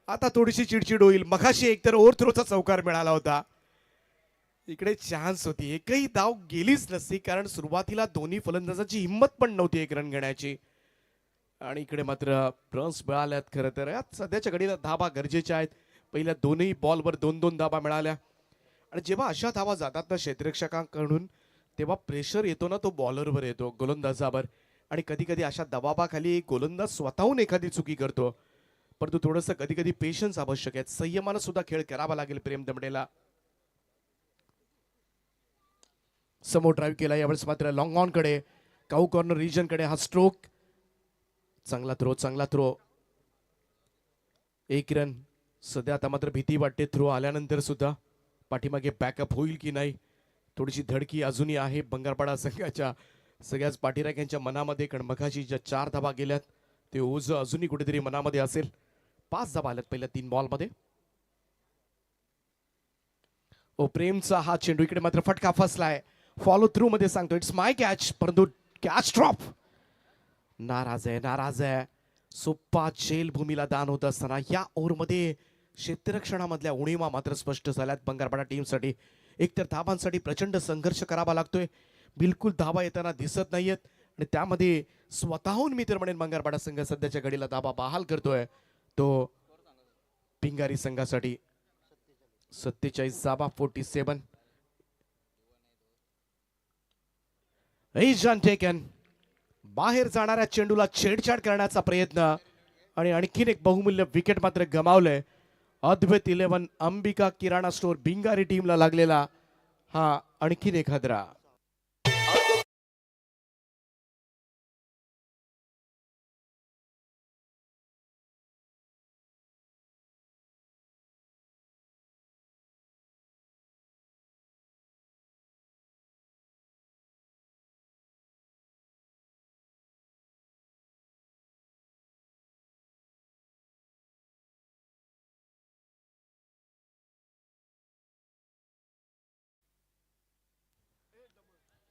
आता थोडीशी चिडचिड होईल. मगाशी एकतर ओव्हर थ्रोचा चौकार मिळाला होता, इकडे चान्स होती, एकही धाव गेलीच नसती कारण सुरुवातीला दोन्ही फलंदाजांची हिंमत पण नव्हती 1 रन घेण्याची. आणि इकडे मात्र रन्स मिळाल्यात. खरं तर सध्याच्या घडीला धाबा गरजेच्या आहेत. पहिल्या दोन्ही बॉलवर 2-2 धाबा मिळाल्या, आणि जेव्हा अशा धावा जातात ना क्षेत्ररक्षकांकडून तेव्हा प्रेशर येतो ना तो बॉलरवर येतो, गोलंदाजावर. आणि कधी कधी अशा दबावाखाली गोलंदाज स्वतःहून एखादी चुकी करतो, परंतु थोडंसं कधी कधी पेशन्स आवश्यक आहे. संयमानं सुद्धा खेळ करावा लागेल प्रेम दमडेला. समोर ड्राईव्ह केला, यावेळेस मात्र लॉंग ऑन कडे काऊ कॉर्नर रिजन कडे हा स्ट्रोक. चांगला थ्रो. 1 रन. सध्या आता मात्र भीती वाटते थ्रो आल्यानंतर सुद्धा पाठीमागे बॅकअप होईल की नाही. थोडीशी धडकी अजूनही आहे बंगारपाडा संघाच्या सगळ्याच पाठीराख्यांच्या मनामध्ये, कारण मघाशी ज्या 4 धाबा गेल्यात ते ओझ अजूनही कुठेतरी मनामध्ये असेल. 5 धाबा आल्यात पहिल्या 3 बॉलमध्ये. ओ प्रेमचा हा चेंडू इकडे मात्र फटका फसलाय. फॉलो थ्रू मध्ये सांगतो इट्स माय कॅच, परंतु कॅच ड्रॉप. नाराज आहे. सोप्पा जेल भूमीला दान होत असताना या ओव्हरमध्ये क्षेत्ररक्षणामधल्या उणीवा मात्र स्पष्ट झाल्यात बंगारपाडा टीमसाठी. एकतर धाबांसाठी प्रचंड संघर्ष करावा लागतोय, बिलकुल धाबा येताना दिसत नाहीयेत, आणि त्यामध्ये स्वतःहून मी तर म्हणेन बंगारपाडा संघ सध्याच्या घडीला दाबा बहाल करतोय तो पिंगारी संघासाठी 47 दाबा 47. जॉन टेकन बाहेर जाणाऱ्या चेंडूला छेडछाड करण्याचा प्रयत्न आणि आणखीन एक बहुमूल्य विकेट मात्र गमावलंय. अद्वैत 11 अंबिका किराणा स्टोअर भिंगारी टीमला लागलेला हा आणखीन एक हादरा.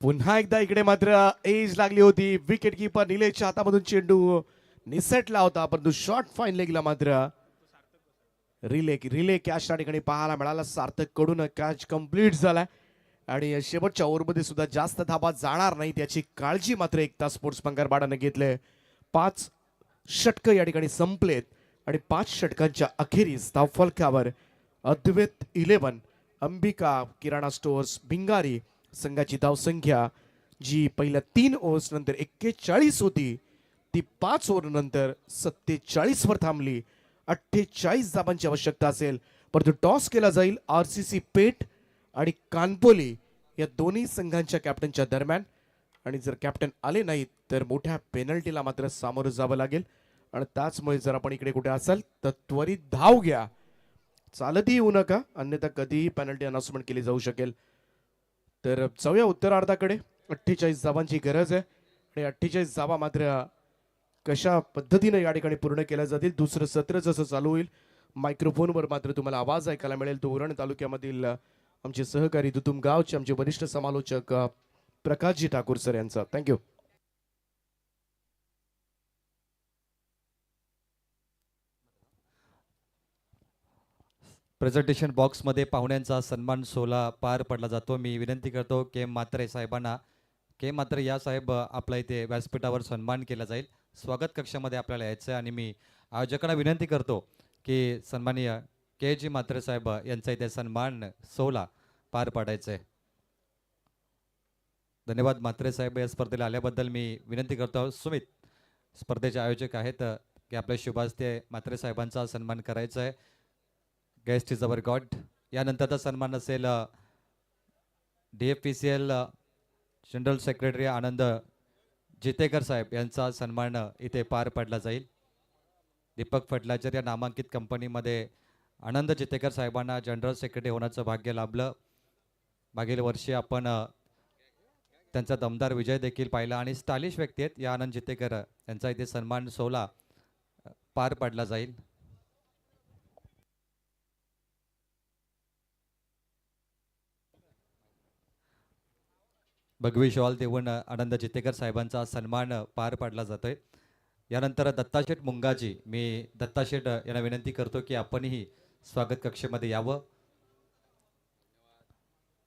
पुन्हा एकदा इकडे मात्र एज लागली होती. विकेट किपर निलेशच्या हातामधून चेंडू निसटला होता, परंतु शॉर्ट फाईन लेगला मात्र रिले कॅच त्या ठिकाणी पाहायला मिळाला. सार्थक कडून कॅच कंप्लीट झालाय आणि शेवटच्या ओव्हरमध्ये सुद्धा जास्त धाबा जाणार नाही त्याची काळजी मात्र एकता स्पोर्ट्स बंगारपाडाने घेतले. 5 षटक या ठिकाणी संपलेत आणि 5 षटकांच्या अखेरीस धावफलकावर अद्वैत 11 अंबिका किराणा स्टोअर्स भिंगारी संघाची धावसंख्या जी पहिल्या 3 ओव्हर्स नंतर 41 होती ती 5 ओव्हर नंतर 47 वर थांबली. 48 धाबांची आवश्यकता असेल, परंतु टॉस केला जाईल RCC पेठ आणि कानपोली या दोन्ही संघांच्या कॅप्टनच्या दरम्यान आणि जर कॅप्टन आले नाहीत तर मोठ्या पेनल्टीला मात्र सामोरं जावं लागेल. आणि त्याचमुळे जर आपण इकडे कुठे असाल तर त्वरित धाव घ्या, चालतही येऊ नका, अन्यथा कधीही पेनल्टी अनाउन्समेंट केली जाऊ शकेल. तर जाऊया उत्तरार्धाकडे. 48 धावांची गरज आहे आणि 48 धावा मात्र कशा पद्धतीने या ठिकाणी पूर्ण केल्या जातील. दुसरं सत्र जसं चालू होईल मायक्रोफोनवर मात्र तुम्हाला आवाज ऐकायला मिळेल तो उरण तालुक्यामधील आमचे सहकारी दुतुम गावचे आमचे वरिष्ठ समालोचक प्रकाशजी ठाकूर सर यांचा. थँक्यू. प्रेझेंटेशन बॉक्समध्ये पाहुण्यांचा सन्मान सोहळा पार पडला जातो. मी विनंती करतो के म्हात्रे साहेबांना. के म्हात्रे या साहेब आपल्या इथे व्यासपीठावर सन्मान केला जाईल. स्वागत कक्षामध्ये आपल्याला यायचं आहे आणि मी आयोजकांना विनंती करतो की सन्माननीय के जी म्हात्रे साहेब यांचा इथे सन्मान सोहळा पार पाडायचा आहे. धन्यवाद म्हात्रे साहेब या स्पर्धेला आल्याबद्दल. मी विनंती करतो सुमित स्पर्धेचे आयोजक आहेत की आपल्या शुभास्ते म्हात्रे साहेबांचा सन्मान करायचा आहे. Guest is our God. यानंतरचा सन्मान असेल DFPCL general secretary Anand Jitekar साहेब यांचा सन्मान इथे पार पडला जाईल. दीपक फर्टिलायझर या नामांकित कंपनीमध्ये आनंद जितेकर साहेबांना जनरल सेक्रेटरी होण्याचं भाग्य लाभलं. मागील वर्षी आपण त्यांचा दमदार विजय देखील पाहिला आणि स्टायलिश व्यक्ती आहेत या आनंद जितेकर यांचा इथे सन्मान सोहळा पार पडला जाईल. भगवी शॉल देऊन आनंद जितेकर साहेबांचा सन्मान पार पाडला जातोय. यानंतर दत्ताशेठ मुंगाजी, मी दत्ताशेठ यांना विनंती करतो की आपणही स्वागत कक्षेमध्ये यावं.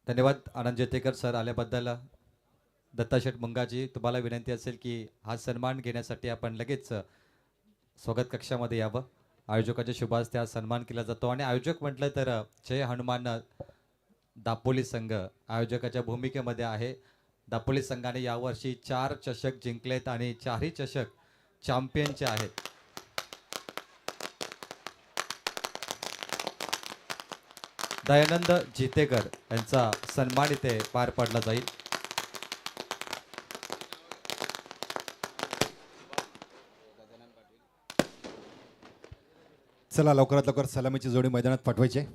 धन्यवाद आनंद जितेकर सर आल्याबद्दल. दत्ताशेठ मुंगाजी तुम्हाला विनंती असेल की हा सन्मान घेण्यासाठी आपण लगेच स्वागत कक्षामध्ये यावं. आयोजकाच्या शुभास्ते हा सन्मान केला जातो आणि आयोजक म्हटलं तर जय हनुमान दापोली संघ आयोजकाच्या भूमिकेमध्ये आहे. दापोली संघाने यावर्षी 4 चषक जिंकलेत आणि 4ही चषक चॅम्पियनचे आहेत. दयानंद जितेकर यांचा सन्मान इथे पार पडला जाईल. चला लवकरात लवकर सलामीची जोडी मैदानात पाठवायची.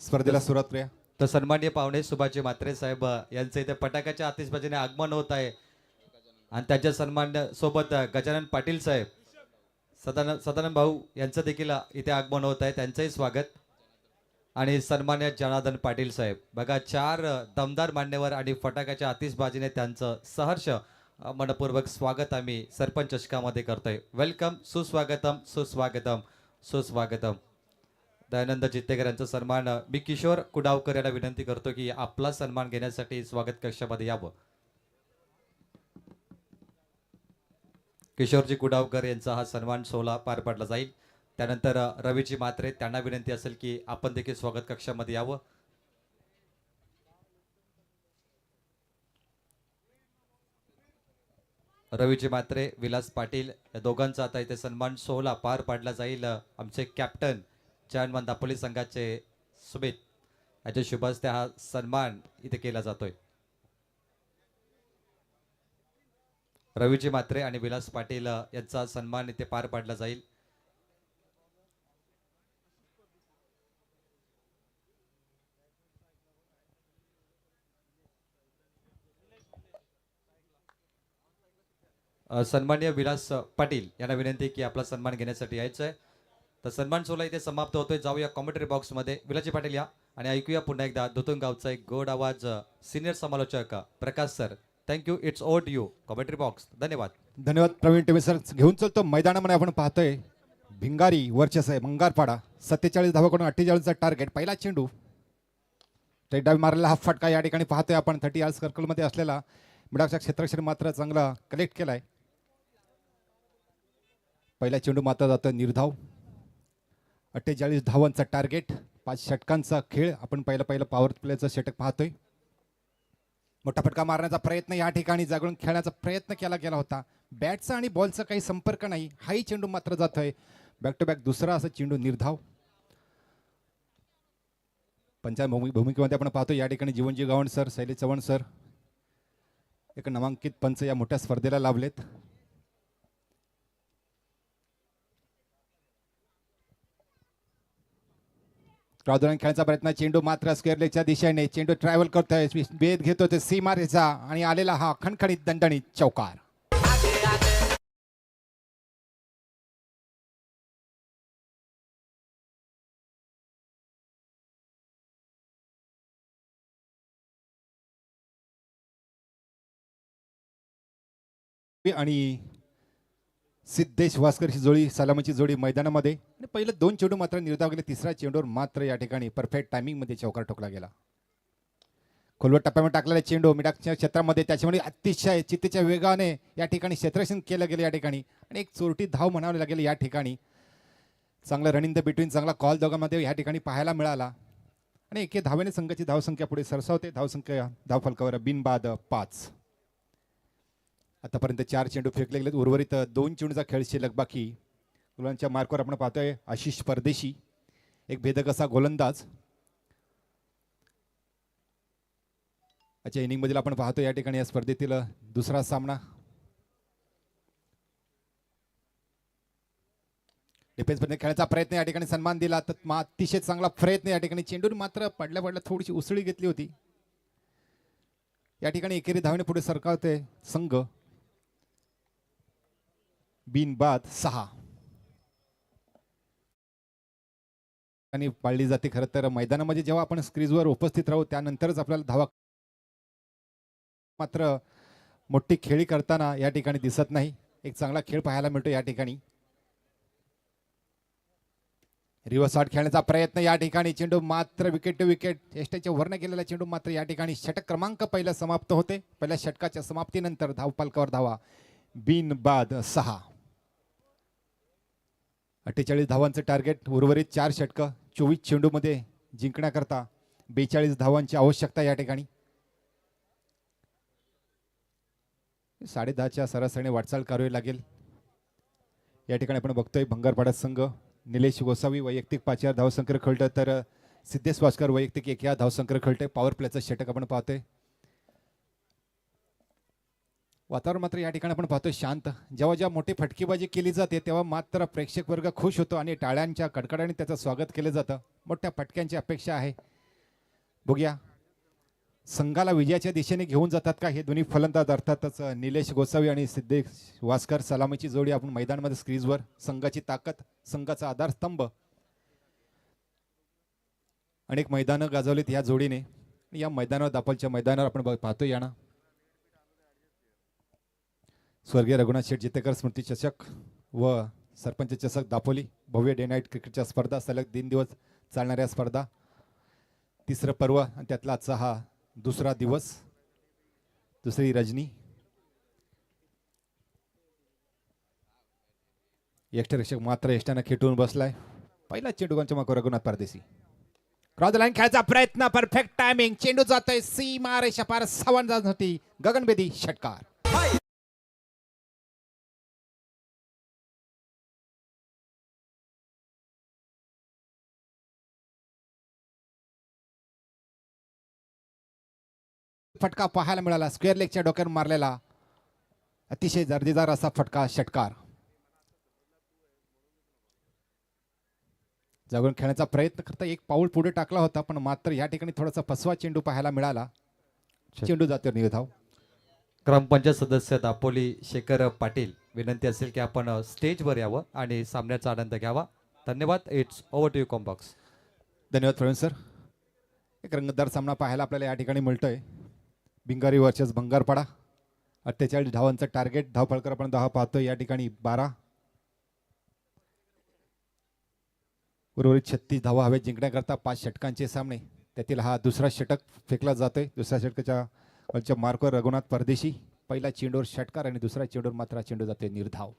स्पर्धेला सुरुवात करूया. तर सन्माननीय पाहुणे सुभाषजी म्हात्रे साहेब यांचं इथे फटाक्याच्या आतिषबाजीने आगमन होत आहे आणि त्याच्या सन्मान सोबत गजानन पाटील साहेब सदानंद भाऊ यांचं देखील इथे आगमन होत आहे. त्यांचंही स्वागत. आणि सन्मान्य जनार्दन पाटील साहेब बघा 4 दमदार मान्यवर आणि फटाक्याच्या आतिषबाजीने त्यांचं सहर्ष मनपूर्वक स्वागत आम्ही सरपंच चषकामध्ये करतोय. वेलकम, सुस्वागतम सुस्वागतम सुस्वागतम. दयानंद जितेकर यांचा सन्मान मी किशोर कुडावकर यांना विनंती करतो की आपला सन्मान घेण्यासाठी स्वागत कक्षामध्ये यावं. किशोरजी कुडावकर यांचा हा सन्मान सोहळा पार पाडला जाईल. त्यानंतर रवीजी म्हात्रे, त्यांना विनंती असेल की आपण देखील स्वागत कक्षामध्ये यावं. रवीजी म्हात्रे, विलास पाटील या दोघांचा आता इथे सन्मान सोहळा पार पाडला जाईल. आमचे कॅप्टन चेअरमन दापोली संघाचे सुमित याच्या शुभ हस्ते हा सन्मान इथे केला जातोय. रवीजी म्हात्रे आणि विलास पाटील यांचा सन्मान इथे पार पाडला जाईल. सन्माननीय विलास पाटील यांना विनंती की आपला सन्मान घेण्यासाठी यायचं आहे. तर सन्मान सोहळा इथे समाप्त होतोय. जाऊया कॉमेंटरी बॉक्समध्ये. विलासजी पाटील या आणि ऐकूया पुन्हा एकदा धुतून गावचा एक गोड आवाज सिनियर समालोचक Prakash sir. Thank you. It's over to you. Commentary box. धन्यवाद. धन्यवाद प्रवीण टेबे सर. घेऊन चलतो मैदानामध्ये आपण पाहतोय भिंगारी वर्चस्व आहे. मंगारपाडा 47 धावाकडून 48चा टार्गेट. पहिला चेंडू स्ट्रेट डाव मारलेला हा फटका या ठिकाणी पाहतोय आपण. 30 यार्ड सर्कलमध्ये असलेला मिडाच्या क्षेत्रक्षण मात्र चांगला कलेक्ट केलाय. पहिला चेंडू मात्र जातो निर्धाव. 48 धावांचा टार्गेट. 5 षटकांचा खेळ. आपण पहिलं पॉवर प्लेचं षटक पाहतोय. मोठा फटका मारण्याचा प्रयत्न या ठिकाणी जागून खेळण्याचा प्रयत्न केला गेला होता. बॅटचा आणि बॉलचा काही संपर्क नाही. हाही चेंडू मात्र जातोय. बॅक टू बॅक दुसरा असा चेंडू निर्धाव. पंचायत भूमिकेमध्ये आपण पाहतो या ठिकाणी जीवनजी गावण सर, शैलेश चव्हाण सर एक नामांकित पंच या मोठ्या स्पर्धेला लाभलेत. क्रॉसदरम्यान खेळायचा प्रयत्न. चेंडू मात्र स्क्वेअरलेगच्या दिशेने चेंडू ट्रॅव्हल करतोय. भेद घेतो ते सीमारेचा आणि आलेला हा खणखणीत दणदणीत चौकार. आणि सिद्धेश वास्करची जोडी, सलामीची जोडी मैदानामध्ये. आणि पहिलं 2 चेंडू मात्र निर्धाव गेले. तिसऱ्या चेंडूवर मात्र या ठिकाणी परफेक्ट टायमिंग मध्ये चौकार ठोकला गेला. खोलवर टप्प्यामध्ये टाकलेला चेंडू मिडाच्या क्षेत्रामध्ये त्याच्यामुळे अतिशय चित्तेच्या वेगाने या ठिकाणी क्षेत्ररक्षण केलं गेलं या ठिकाणी. आणि एक चोरटी धाव म्हणावं लागेल या ठिकाणी. चांगलं रनिंग द बिटवीन, चांगला कॉल दोघांमध्ये या ठिकाणी पाहायला मिळाला. आणि एके धावेने संघाची धावसंख्या पुढे सरसावते. धावसंख्या धावफलकावर बिनबाद 5. आतापर्यंत 4 चेंडू फेकले गेलेत. उर्वरित 2 चेंडूचा खेळ शिल्लक बाकी. गोलांच्या मार्कवर आपण पाहतोय आशिष परदेशी, एक भेदक असा गोलंदाज. आजच्या इनिंग मधील आपण पाहतो या ठिकाणी या स्पर्धेतील दुसरा सामना. डिफेन्स मध्ये खेळायचा प्रयत्न या ठिकाणी सन्मान दिला तर अतिशय चांगला प्रयत्न या ठिकाणी. चेंडून मात्र पडल्या थोडीशी उसळी घेतली होती. या ठिकाणी एकेरी धावणे पुढे सरकावते संघ. बिनबाद 6 आणि पाळली जाते. खरं तर मैदानामध्ये जेव्हा आपण स्क्रीजवर उपस्थित राहू त्यानंतरच आपल्याला धावा मात्र मोठी खेळी करताना या ठिकाणी दिसत नाही. एक चांगला खेळ पाहायला मिळतो या ठिकाणी. रिव्हर्स शॉट खेळण्याचा प्रयत्न या ठिकाणी. चेंडू मात्र विकेट टू विकेट यष्टीच्या वरनं गेलेला चेंडू मात्र या ठिकाणी षटक क्रमांक पहिला समाप्त होते. पहिल्या षटकाच्या समाप्तीनंतर धावपालकावर धावा. बिनबाद 6. 48 धावांचं टार्गेट. उर्वरित 4 षटकं 24 चेंडूमध्ये जिंकण्याकरता 42 धावांची आवश्यकता या ठिकाणी. 10:30च्या सरासरीने वाटचाल करावी लागेल. या ठिकाणी आपण बघतोय भंगारपाडा संघ निलेश गोसावी वैयक्तिक 5 धावसंख्येवर खेळतोय तर सिद्धेश वास्कर वैयक्तिक 1 धावसंख्येवर खेळतोय. पॉवर प्लेचं षटक आपण पाहतोय. वातावरण मात्र या ठिकाणी आपण पाहतोय शांत. जेव्हा जेव्हा मोठी फटकेबाजी केली जाते तेव्हा मात्र प्रेक्षक वर्ग खुश होतो आणि टाळ्यांच्या कडकडाने त्याचं स्वागत केलं जातं. मोठ्या फटक्यांची अपेक्षा आहे. बघूया संघाला विजयाच्या दिशेने घेऊन जातात का हे दोन्ही फलंदाज. अर्थातच निलेश गोसावी आणि सिद्धेश वास्कर सलामीची जोडी आपण मैदानामध्ये स्क्रीजवर. संघाची ताकद, संघाचा आधारस्तंभ. अनेक मैदानं गाजवलीत या जोडीने. या मैदानावर दापोलीच्या मैदानावर आपण पाहतोय याना स्वर्गीय रघुनाथ शेठ जितेकर स्मृती चषक व सरपंच चषक दापोली. भव्य डे नाईट क्रिकेटच्या स्पर्धा, सलग 3 दिवस चालणाऱ्या स्पर्धा. तिसरं पर्व आणि त्यातला आजचा हा दुसरा दिवस, दुसरी रजनी. यष्टरक्षक मात्र यष्टानं खेटून बसलाय. पहिला चेंडू कोणच्या मागं रघुनाथ परदेशी. क्रॉस द लाईन खेळायचा प्रयत्न, परफेक्ट टायमिंग, चेंडू जातोय सीमा रेषा पार 56 जाण्यासाठी गगनभेदी षटकार. फटका पाहायला मिळाला, स्क्वेअर लेगच्या डोक्यावर मारलेला अतिशय दर्जेदार असा फटका षटकार. जागून खेळण्याचा प्रयत्न करता एक पाऊल पुढे टाकला होता, पण मात्र या ठिकाणी थोडासा फसवा चेंडू पाहायला मिळाला. चेंडू जातो निर्धाव. ग्रामपंचायत सदस्य दापोली शेखर पाटील, विनंती असेल की आपण स्टेजवर यावं आणि सामन्याचा आनंद घ्यावा. धन्यवाद. It's over to you combox. धन्यवाद प्रवीण सर. एक रंगतदार सामना पाहायला आपल्याला या ठिकाणी मिळतोय. बिंगारी वर्सेस भंगारपाडा. 48 धावांचं टार्गेट. धावफलकर आपण 10 पाहतोय, या ठिकाणी 12. उर्वरित 36 धावा हवे जिंकण्याकरता 5 षटकांचे सामने. त्यातील हा दुसरा षटक फेकला जातोय. दुसऱ्या षटकाच्या मार्कवर रघुनाथ परदेशी. पहिला चेंडूवर षटकार आणि दुसरा चेंडूवर मात्र चेंडू जातोय निर्धाव.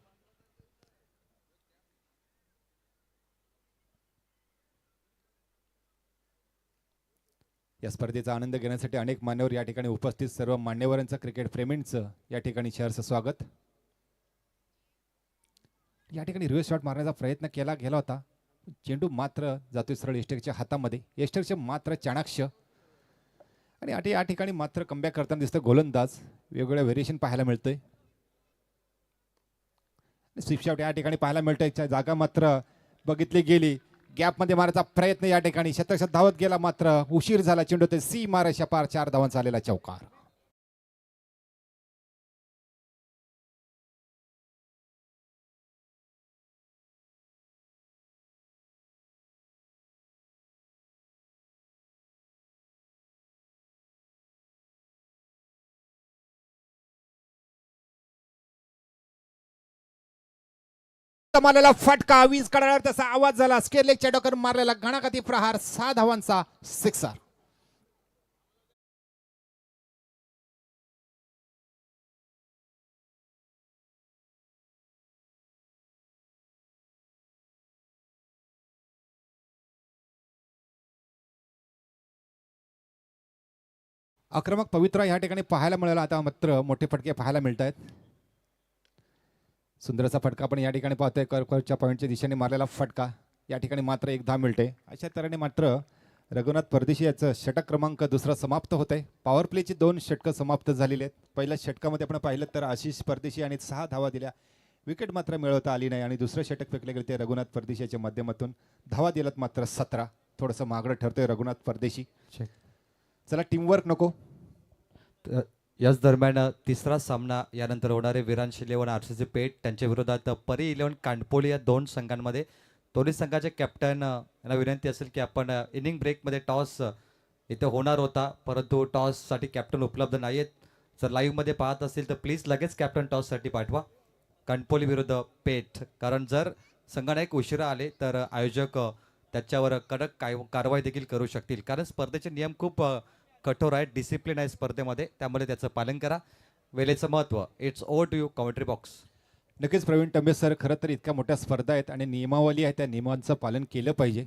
या स्पर्धेचा आनंद घेण्यासाठी अनेक मान्यवर या ठिकाणी उपस्थित. सर्व मान्यवरांचं क्रिकेट प्रेमींचं या ठिकाणी शहरचं स्वागत. या ठिकाणी रिव्हर्स शॉट मारण्याचा प्रयत्न केला गेला होता, चेंडू मात्र जातोय सरळ यष्टरच्या हातामध्ये. यष्टरचे मात्र चाणाक्ष आणि या ठिकाणी मात्र कमबॅक करताना दिसतं गोलंदाज. वेगवेगळ्या व्हेरिएशन पाहायला मिळतंय. स्वीप शॉट या ठिकाणी पाहायला मिळतंय. जागा मात्र बघितली गेली. गॅपमध्ये मारायचा प्रयत्न या ठिकाणी शतक धावत गेला, मात्र उशीर झाला. चेंडू ते सी मारायच्या पार 4 धावांचा आलेला चौकार. मारलेला फटका, वीज कडाला तसा आवाज झाला. स्क्वेअर लेगच्या डोक्यावर मारलेला घणाघाती प्रहार, 6 धावांचा सिक्सर. आक्रमक पवित्रा या ठिकाणी पाहायला मिळाला. आता मात्र मोठे फटके पाहायला मिळत आहेत. सुंदरचा फटका पण या ठिकाणी पाहतोय. कर्कच्या पॉईंटच्या दिशेने मारलेला फटका, या ठिकाणी मात्र 1 धाव मिळते. अशा तऱ्हेने मात्र रघुनाथ परदेशी याचं षटक क्रमांक दुसरा समाप्त होत आहे. पॉवर प्लेची 2 षटकं समाप्त झालेली आहेत. पहिल्या षटकामध्ये आपण पाहिलं तर आशिष परदेशी आणि 6 धावा दिल्या. विकेट मात्र मिळवता आली नाही आणि दुसरं षटक फेकले गेले ते रघुनाथ परदेशी याच्या माध्यमातून. धावा दिल्यात मात्र 17. थोडंसं मागडं ठरतोय रघुनाथ परदेशी. चला टीमवर्क नको. याच दरम्यान तिसरा सामना यानंतर होणारे विरांश 11 RCC पेठ त्यांच्या विरोधात परी 11 कांडपोली या 2 संघांमध्ये. दोन्ही संघाचे कॅप्टन यांना विनंती असेल की आपण इनिंग ब्रेकमध्ये टॉस इथे होणार होता, परंतु टॉससाठी कॅप्टन उपलब्ध नाही आहेत. जर लाईव्हमध्ये पाहत असेल तर प्लीज लगेच कॅप्टन टॉससाठी पाठवा. कांडपोली विरुद्ध पेठ, कारण जर संघाने एक उशिरा आले तर आयोजक त्याच्यावर कडक कारवाई देखील करू शकतील, कारण स्पर्धेचे नियम खूप कठोर आहेत, डिसिप्लिन आहे स्पर्धेमध्ये, त्यामुळे त्याचं पालन करा. वेळेचं महत्त्व. It's over to you commentary box. नक्कीच प्रवीण टंबे सर, खरं तर इतक्या मोठ्या स्पर्धा आहेत आणि नियमावली आहे, त्या नियमांचं पालन केलं पाहिजे.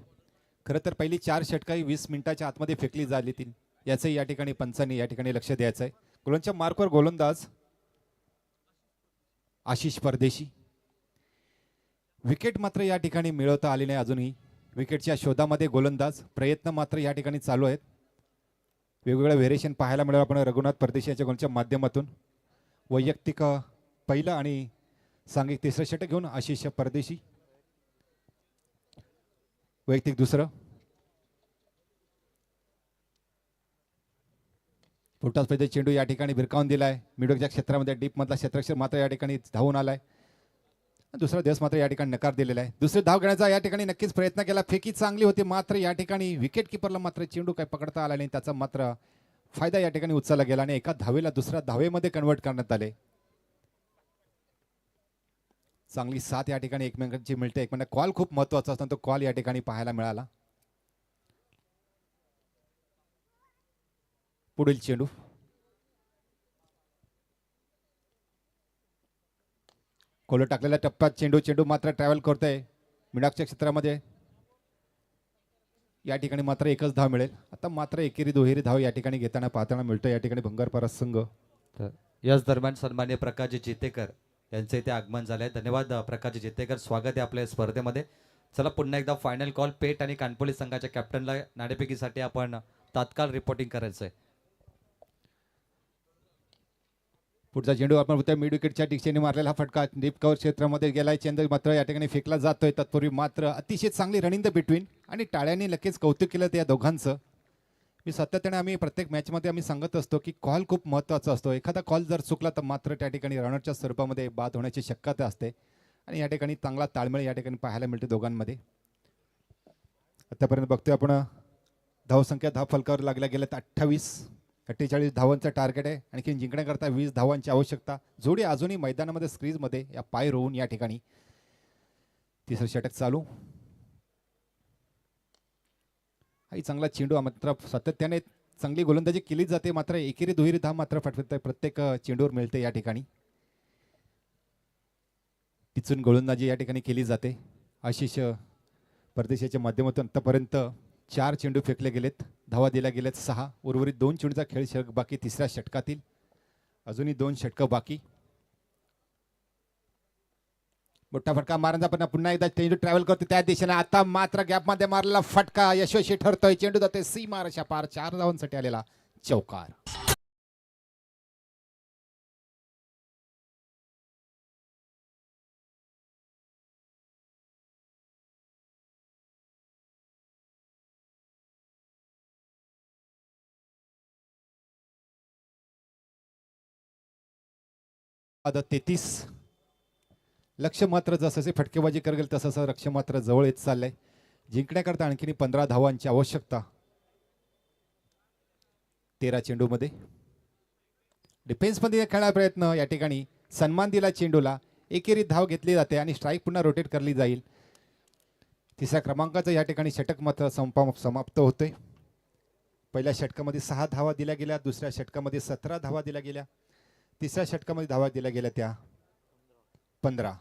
खरं तर पहिली 4 षटकाही 20 मिनिटाच्या आतमध्ये फेकली झाली ती, याचंही या ठिकाणी पंचांनी या ठिकाणी लक्ष द्यायचं आहे. गोलांच्या मार्कवर गोलंदाज आशिष परदेशी. विकेट मात्र या ठिकाणी मिळवता आली नाही अजूनही. विकेटच्या शोधामध्ये गोलंदाज, प्रयत्न मात्र या ठिकाणी चालू आहेत. वेगवेगळ्या व्हेरिएशन पाहायला मिळालं आपण रघुनाथ परदेशी याच्या गोलच्या माध्यमातून. वैयक्तिक पहिलं आणि सांघिक तिसरं षटक घेऊन आशिष परदेशी. वैयक्तिक दुसरं. फुटास पैदल चेंडू या ठिकाणी भिरकावून दिलाय. मिडोकच्या क्षेत्रामध्ये डीपमधला क्षेत्रक्षर मात्र या ठिकाणी धावून आलाय. दुसरा दिवस मात्र या ठिकाणी नकार दिलेला आहे. दुसरे धाव घेण्याचा या ठिकाणी नक्कीच प्रयत्न केला. फेकी चांगली होती, मात्र या ठिकाणी विकेट किपरला मात्र चेंडू काही पकडता आला नाही. त्याचा मात्र फायदा या ठिकाणी उचलला गेला आणि एका धावेला दुसऱ्या धावेमध्ये कन्वर्ट करण्यात आले. चांगली साथ या ठिकाणी एकमेकांची मिळते. एक म्हणजे कॉल खूप महत्वाचा असतो, तो कॉल या ठिकाणी पाहायला मिळाला. पुढील चेंडू. खोलू टाकलेल्या टप्प्यात चेंडू मात्र ट्रॅव्हल करतोय मिडाकच्या क्षेत्रामध्ये. या ठिकाणी मात्र एकच धाव मिळेल. आता मात्र एकेरी दुहेरी धाव या ठिकाणी घेताना पाहताना मिळतो या ठिकाणी भंगारपारा संघ. तर याच दरम्यान सन्मान्य प्रकाशजी जितेकर यांचे इथे आगमन झाले आहे. धन्यवाद प्रकाशजी जितेकर, स्वागत आहे आपल्या स्पर्धेमध्ये. चला पुन्हा एकदा फायनल कॉल. पेठ आणि कानपोली संघाच्या कॅप्टनला नाणेफेकीसाठी आपण तात्काळ रिपोर्टिंग करायचं आहे. पुढचा चेंडू आपण होत्या मिड विकेटच्या दिशेने मारलेला फटका डीप कव्हर क्षेत्रामध्ये गेलाय. चेंडू मात्र या ठिकाणी फेकला जातोय. तत्पूर्वी मात्र अतिशय चांगली रनिंग द बिटवीन आणि टाळ्यांनी लगेच कौतुक केलं त्या दोघांचं. मी सातत्याने आम्ही प्रत्येक मॅचमध्ये आम्ही सांगत असतो की कॉल खूप महत्त्वाचा असतो. एखादा कॉल जर चुकला तर मात्र त्या ठिकाणी रनरच्या स्वरूपामध्ये बाद होण्याची शक्यता असते आणि या ठिकाणी चांगला ताळमेळ या ठिकाणी पाहायला मिळते दोघांमध्ये. आतापर्यंत बघतोय आपण धावसंख्या धाव फलकावर लागल्या गेल्यात 48 धावांचं टार्गेट आहे. आणखी जिंकण्याकरता 20 धावांची आवश्यकता. जोडी अजूनही मैदानामध्ये स्क्रीजमध्ये या पाय रोवून या ठिकाणी तिसरं षटक चालू. हाही चांगला चेंडू मात्र सातत्याने चांगली गोलंदाजी केली जाते. मात्र एकेरी दुहेरी धाव मात्र फटफट प्रत्येक चेंडूवर मिळते या ठिकाणी. टिचून गोलंदाजी या ठिकाणी केली जाते. आशिष परदेशाच्या माध्यमातून आतापर्यंत 4 चेंडू फेकले गेलेत. धावा दिल्या गेल्यात 6. उर्वरित 2 चेंडूचा खेळ शिल्लक बाकी तिसऱ्या षटकातील. अजूनही 2 षटकं बाकी. मोठा फटका मारायचा पण पुन्हा एकदा चेंडू ट्रॅव्हल करतो त्या दिशेने. आता मात्र गॅपमध्ये मारलेला फटका यशस्वी ठरतोय. चेंडू जाते सीमारेषा पार. 4 धावांसाठी आलेला चौकार. आता 33. लक्ष मात्र जसं फटकेबाजी करेल तसं लक्ष मात्र जवळ येत चाललंय. जिंकण्याकरता आणखीन 15 धावांची आवश्यकता. 13 चेंडूमध्ये डिफेन्समध्ये खेळायचा प्रयत्न. या ठिकाणी सन्मान दिला चेंडूला. एकेरी धाव घेतली जाते आणि स्ट्राईक पुन्हा रोटेट करली जाईल. तिसऱ्या क्रमांकाचं या ठिकाणी षटक मात्र समाप्त होतोय. पहिल्या षटकामध्ये 6 धावा दिल्या गेल्या. दुसऱ्या षटकामध्ये 17 धावा दिल्या गेल्या. तिसऱ्या षटकामध्ये धावा दिल्या गेल्या त्या 15.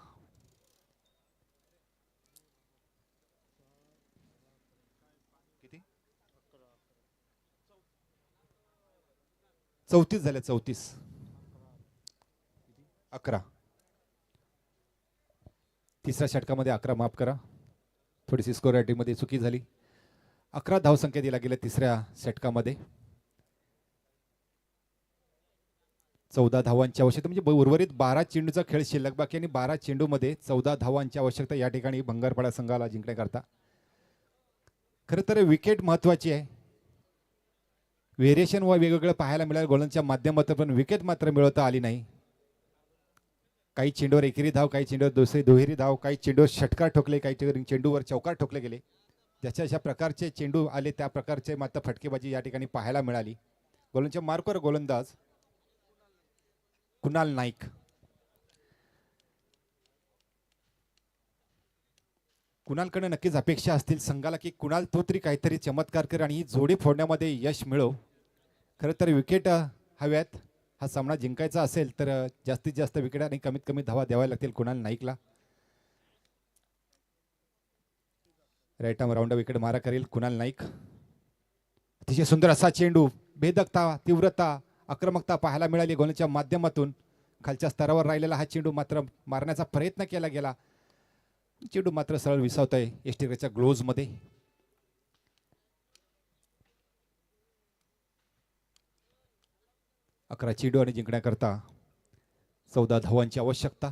किती 34 झाल्या. 34 11. तिसऱ्या षटकामध्ये 11 माफ करा, थोडीशी स्कोर रायटिंगमध्ये चुकी झाली. 11 धावसंख्या दिल्या गेल्या तिसऱ्या षटकामध्ये. 14 धावांची आवश्यकता म्हणजे उर्वरित 12 चेंडूचा खेळ शिल्लक बाकी आणि 12 चेंडूमध्ये 14 धावांची आवश्यकता या ठिकाणी भंगारपाडा संघाला जिंकण्याकरता. खरं तर विकेट महत्वाची आहे. व्हेरिएशन व वेगवेगळं पाहायला मिळालं गोलांच्या माध्यमातून, पण विकेट मात्र मिळवता आली नाही. काही चेंडूवर एकेरी धाव, काही चेंडूवर दुहेरी धाव, काही चेंडूवर षटकार ठोकले, काही चेंडूवर चौकार ठोकले गेले. ज्याच्या अशा प्रकारचे चेंडू आले त्या प्रकारचे मात्र फटकेबाजी या ठिकाणी पाहायला मिळाली. गोलांच्या मार्कवर गोलंदाज कुणाल नाईक. कुणालकडे नक्कीच अपेक्षा असतील संघाला की कुणाल तो तरी काहीतरी चमत्कार कर आणि ही जोडी फोडण्यामध्ये यश मिळव. खरं तर विकेट हव्यात. हा सामना जिंकायचा असेल तर जास्तीत जास्त विकेट आणि कमीत कमी धावा द्याव्या लागतील कुणाल नाईकला. राईट आर्म राऊंड विकेट मारा करेल कुणाल नाईक. अतिशय सुंदर असा चेंडू, भेदकता, तीव्रता, आक्रमकता पाहायला मिळाली गोलच्या माध्यमातून. खालच्या स्तरावर राहिलेला हा चेंडू मात्र मारण्याचा प्रयत्न केला गेला. चेंडू मात्र सरळ विसावतोय एस्टिरेच्या ग्लोव्ज मध्ये. अकरा चेंडू आणि जिंकण्याकरता 14 धावांची आवश्यकता.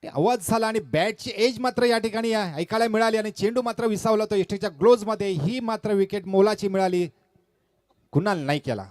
आवाज झाला आणि बॅटची एज मात्र या ठिकाणी ऐकायला मिळाली आणि चेंडू मात्र विसावला तो एस्टिरेच्या ग्लोव्ज मध्ये. ही मात्र विकेट मोलाची मिळाली कुणाल नाईक याला.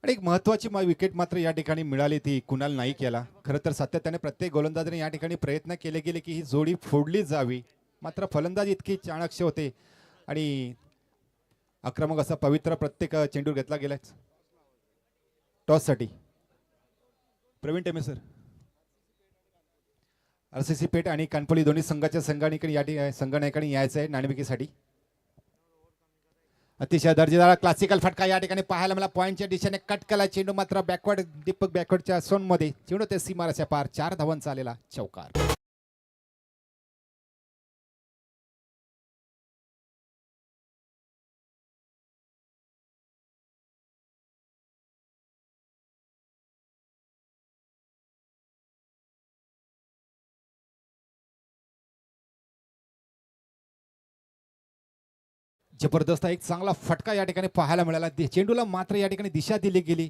आणि एक महत्वाची विकेट मात्र या ठिकाणी मिळाली ती कुणाल नाईक याला. खरं तर सातत्याने प्रत्येक गोलंदाजाने या ठिकाणी प्रयत्न केले गेले की ही जोडी फोडली जावी, मात्र फलंदाज इतकी चाणक्ष होते आणि आक्रमक असा पवित्र प्रत्येक चेंडू घेतला गेलाय. टॉससाठी प्रवीण टेमे सर. RCC पेठ आणि कानपल्ली दोन्ही संघाच्या संघाने यायचं आहे नाणेफेकीसाठी. अतिशय दर्जेदार क्लासिकल फटका या ठिकाणी पाहायला मला पॉईंटच्या दिशेने कट केला चेंडू, मात्र बॅकवर्ड दीपक बॅकवर्डच्या सोन मध्ये चेंडू ते सीमाराच्या पार 4 धावांचा आलेला चौकार. जबरदस्त एक चांगला फटका या ठिकाणी पाहायला मिळाला. चेंडूला मात्र या ठिकाणी दिशा दिली गेली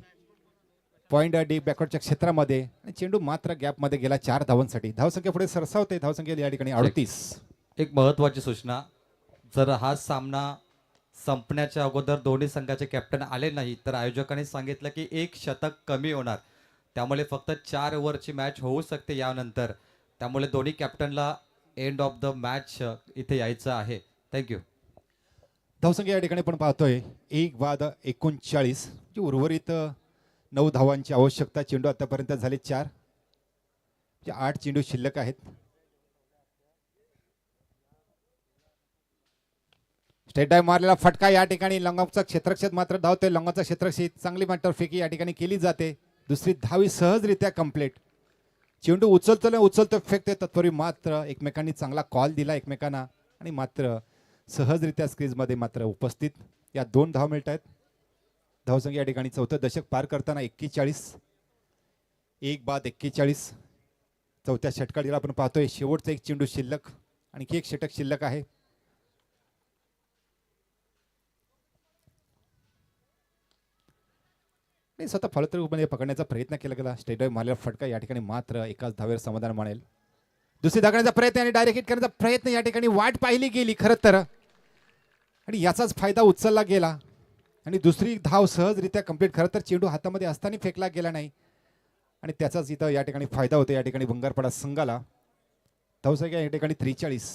पॉइंट डी बॅकवर्डच्या क्षेत्रामध्ये आणि चेंडू मात्र गॅपमध्ये गेला 4 धावांसाठी. धावसंख्या पुढे सरसावते. धावसंख्या या ठिकाणी 38. एक महत्वाची सूचना, जर हा सामना संपण्याच्या अगोदर दोन्ही संघाचे कॅप्टन आले नाही तर आयोजकांनी सांगितलं की 1 शतक कमी होणार, त्यामुळे फक्त 4 ओव्हरची मॅच होऊ शकते यानंतर. त्यामुळे दोन्ही कॅप्टनला एंड ऑफ द मॅच इथे यायचं आहे. थँक्यू. धावसंख्या या ठिकाणी पण पाहतोय 1:39. उर्वरित 9 धावांची आवश्यकता. चेंडू आतापर्यंत झाले 4, 8 चेंडू शिल्लक आहेत. स्टेट डाय मारलेला फटका या ठिकाणी लंगाचा क्षेत्रक्षेत्र मात्र धावतोय. लंगाचा क्षेत्रक्षेत्र चांगली मात्र फेकी या ठिकाणी केली जाते. दुसरी धावी सहजरित्या कंप्लीट. चेंडू उचलतो फेकते तत्पूर्वी मात्र एकमेकांनी चांगला कॉल दिला एकमेकांना आणि मात्र सहजरित्या स्क्रीजमध्ये मात्र उपस्थित. या 2 धावा मिळत आहेत. धावसंख्या या ठिकाणी 4थं दशक पार करताना 41. 1:41. 4थ्या षटकाळीला आपण पाहतोय शेवटचा एक चेंडू शिल्लक. आणखी एक षटक शिल्लक आहे. स्वतः फलतरूपमध्ये पकडण्याचा प्रयत्न केला गेला. स्टेट ड्राइव्ह मारलेला फटका या ठिकाणी मात्र एकाच धावेवर समाधान मानेल. दुसरी दागण्याचा प्रयत्न आणि डायरेक्ट हिट करण्याचा प्रयत्न या ठिकाणी वाट पाहिली गेली खरं तर आणि याचाच फायदा उचलला गेला आणि दुसरी धाव सहजरित्या कंप्लीट. खरं तर चेंडू हातामध्ये असताना फेकला गेला नाही आणि त्याचाच इथं या ठिकाणी फायदा होतो या ठिकाणी बंगारपाडा संघाला. धावसंख्या या ठिकाणी 43.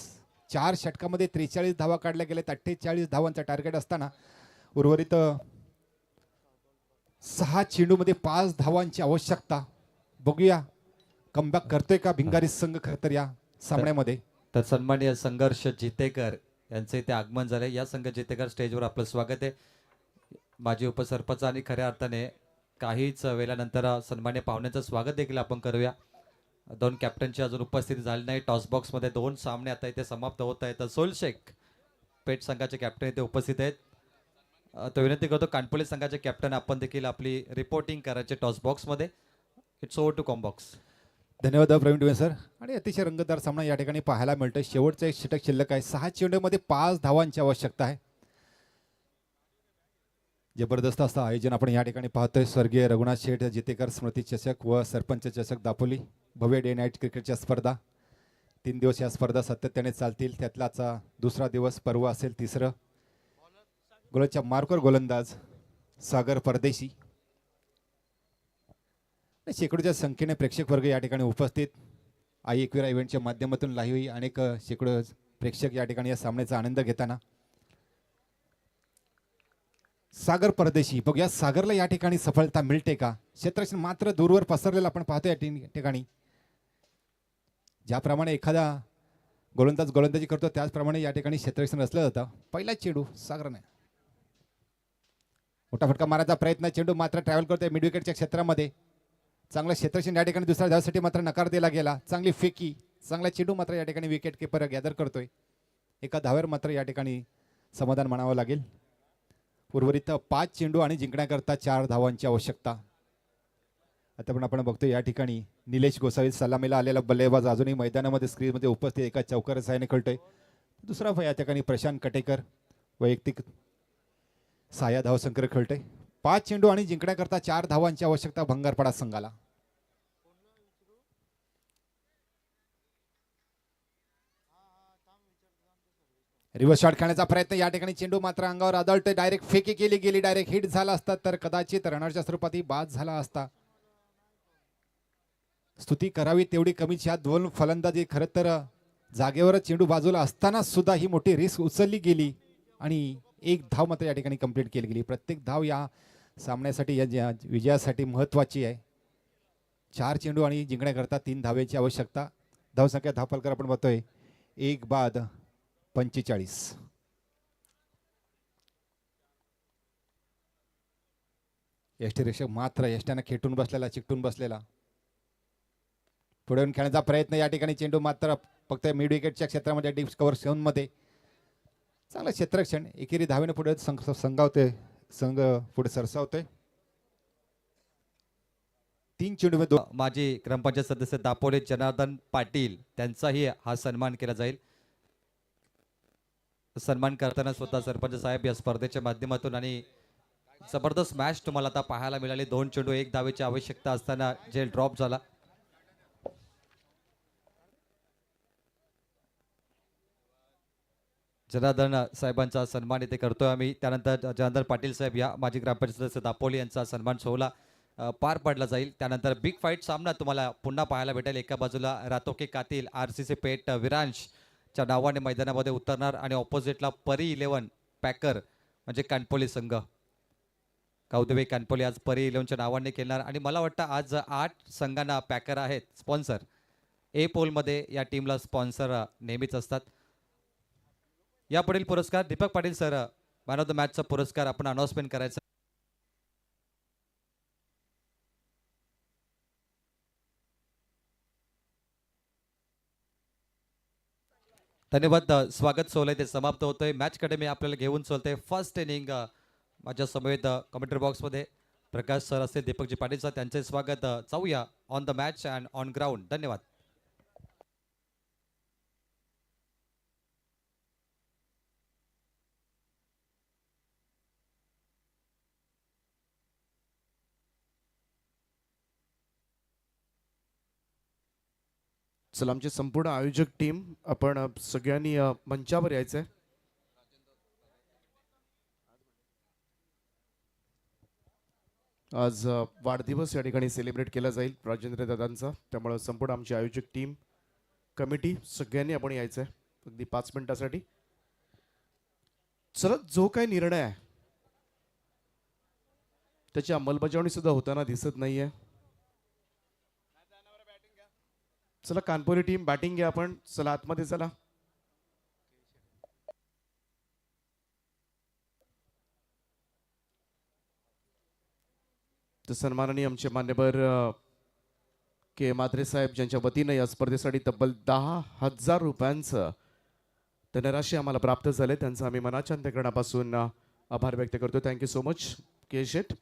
4 षटकामध्ये 43 धावा काढल्या गेल्या. 48 धावांचा टार्गेट असताना उर्वरित 6 चेंडूमध्ये 5 धावांची आवश्यकता. बघूया कमबॅक करतोय का भिंगारी संघ खरं तर या सामन्यामध्ये. तर सन्माननीय संघर्ष जितेकर यांचे इथे आगमन झाले. या संघ जितेकर स्टेजवर आपलं स्वागत आहे. माजी उपसरपंच आणि खऱ्या अर्थाने काहीच वेळानंतर सन्मान्य पाहुण्यांचं स्वागत देखील आपण करूया. 2 कॅप्टनची अजून उपस्थिती झाली नाही. टॉस बॉक्समध्ये 2 सामने आता इथे समाप्त होत आहेत. सोल शेख पेठ संघाचे कॅप्टन इथे उपस्थित आहेत. तो विनंती करतो कानपल्ली संघाचे कॅप्टन आपण देखील आपली रिपोर्टिंग करायचे टॉस बॉक्समध्ये. It's over to combox. धन्यवाद प्रवीण टेमे सर. आणि अतिशय रंगतदार सामना या ठिकाणी पाहायला मिळतोय. शेवटचं एक षटक शिल्लक आहे. 6 चेंडूमध्ये 5 धावांची आवश्यकता आहे. जबरदस्त असं आयोजन आपण या ठिकाणी पाहतोय. स्वर्गीय रघुनाथ शेठ जितेकर स्मृती चषक व सरपंच चषक दापोली भव्य डे नाईट क्रिकेटच्या स्पर्धा. 3 दिवस या स्पर्धा सातत्याने चालतील. त्यातलाचा दुसरा दिवस परवा असेल. तिसरं गोलच्या मार्कर गोलंदाज सागर परदेशी. शेकडोच्या संख्येने प्रेक्षक वर्ग या ठिकाणी उपस्थित. आई एकविरा इव्हेंटच्या माध्यमातून लाईव्ह अनेक शेकडो प्रेक्षक या ठिकाणी या सामन्याचा आनंद घेताना. सागर परदेशी बघूया सागरला या ठिकाणी सफलता मिळते का. क्षेत्ररक्षण मात्र दूरवर पसरलेलं आपण पाहतो या ठिकाणी. ज्याप्रमाणे एखादा गोलंदाज गोलंदाजी करतो त्याचप्रमाणे या ठिकाणी क्षेत्ररक्षण रचलं जातं. पहिला चेंडू सागरने मोठा फटका मारायचा प्रयत्न. चेंडू मात्र ट्रॅव्हल करतोय मिड विकेटच्या क्षेत्रामध्ये. चांगला क्षेत्ररक्षण या ठिकाणी दुसऱ्या धावासाठी मात्र नकार दिला गेला. चांगली फेकी. चांगला चेंडू मात्र या ठिकाणी विकेट किपर गॅदर करतोय. एका धावेवर मात्र या ठिकाणी समाधान मानावं लागेल. उर्वरित 5 चेंडू आणि जिंकण्याकरता 4 धावांची आवश्यकता. आता पण आपण बघतोय या ठिकाणी निलेश गोसावी सलामीला आलेला बल्लेबाज अजूनही मैदानामध्ये स्क्रीनमध्ये उपस्थित एका चौकार साहाय्याने खेळतोय. दुसरा या ठिकाणी प्रशांत कटेकर वैयक्तिक 6 धावसंख्येवर खेळतोय. 5 चेंडू आणि जिंकण्याकरता 4 धावांची आवश्यकता भंगारपाडा संघाला. रिव्हर्स शॉट खेळण्याचा प्रयत्न, या ठिकाणी चेंडू मात्र अंगावर आदळतोय, डायरेक्ट फेकी केली गेली, डायरेक्ट हिट झाला असता तर कदाचित रनरच्या स्वरूपात ही बाद झाला असता. स्तुती करावी तेवढी कमीच. ह्या दोन फलंदाजी खरं तर जागेवरच चेंडू बाजूला असताना सुद्धा ही मोठी रिस्क उचलली गेली आणि एक धाव मात्र या ठिकाणी कंप्लीट केली गेली. प्रत्येक धाव या सामन्यासाठी या विजयासाठी महत्वाची आहे. 4 चेंडू आणि जिंकण्याकरता 3 धावेची आवश्यकता. धावसंख्या धावफलकर आपण बघतोय 1 बाद 45. यष्टीरक्षक मात्र यष्ट्यानं खेटून बसलेला, चिकटून बसलेला. पुढे येऊन खेळण्याचा प्रयत्न, या ठिकाणी चेंडू मात्र फक्त मिड विकेटच्या क्षेत्रामध्ये डीप कव्हर झोन मध्ये चांगलं क्षेत्ररक्षण. एकेरी धावेने पुढे संघ पुढे सरसावतोय. 3 चेंडू में 2. माजी ग्रामपंचायत सदस्य दापोले जनार्दन पाटील त्यांचाही हा सन्मान केला जाईल. सन्मान करताना स्वतः सरपंच साहेब या स्पर्धेच्या माध्यमातून आणि जबरदस्त मॅच तुम्हाला आता पाहायला मिळाली. 2 चेंडू 1 धावेची आवश्यकता असताना झेल ड्रॉप झाला. जनार्दन साहेबांचा सन्मान इथे करतोय आम्ही. त्यानंतर जनार्दन पाटील साहेब या माजी ग्रामपंचायत सदस्य दापोली यांचा सन्मान सोहळा पार पडला जाईल. त्यानंतर बिग फाईट सामना तुम्हाला पुन्हा पाहायला भेटेल. एका बाजूला रातोके कातील RCC पेठ विरांशच्या नावाने मैदानामध्ये उतरणार आणि ऑपोजिटला परी 11 पॅकर म्हणजे कानपोली संघ. कौदवे कानपोली आज परी 11च्या नावाने खेळणार आणि मला वाटतं आज 8 संघांना पॅकर आहेत स्पॉन्सर. ए पोलमध्ये या टीमला स्पॉन्सर नेहमीच असतात. यापुढील पुरस्कार Deepak Patil sir man of the मॅचचा पुरस्कार आपण अनाउन्समेंट करायचा. धन्यवाद. स्वागत सोहळा ते समाप्त होतोय. मॅचकडे मी आपल्याला घेऊन चलतोय. फर्स्ट इनिंग माझ्या समवेत कमेंट्री बॉक्समध्ये प्रकाश सर असतील, दीपकजी पाटील सर, त्यांचे स्वागत. जाऊया on the match and on ground. धन्यवाद. चला आमची संपूर्ण आयोजक टीम आपण सगळ्यांनी मंचावर यायचंय. आज वाढदिवस या ठिकाणी सेलिब्रेट केला जाईल राजेंद्र दादांचा. त्यामुळे संपूर्ण आमची आयोजक टीम कमिटी सगळ्यांनी आपण यायचंय अगदी 5 मिनिटासाठी. चला जो काही निर्णय आहे त्याची अंमलबजावणी सुद्धा होताना दिसत नाहीये. चला कानपुरी टीम बॅटिंग घ्या आपण. चला आतमध्ये चला. तर सन्माननीय आमचे मान्यवर के म्हात्रे साहेब ज्यांच्या वतीनं या स्पर्धेसाठी तब्बल 10,000 रुपयांचं धनराशी आम्हाला प्राप्त झाले, त्यांचा आम्ही मनाच्या अंतःकरणापासून आभार व्यक्त करतो. थँक्यू सो मच के शेट.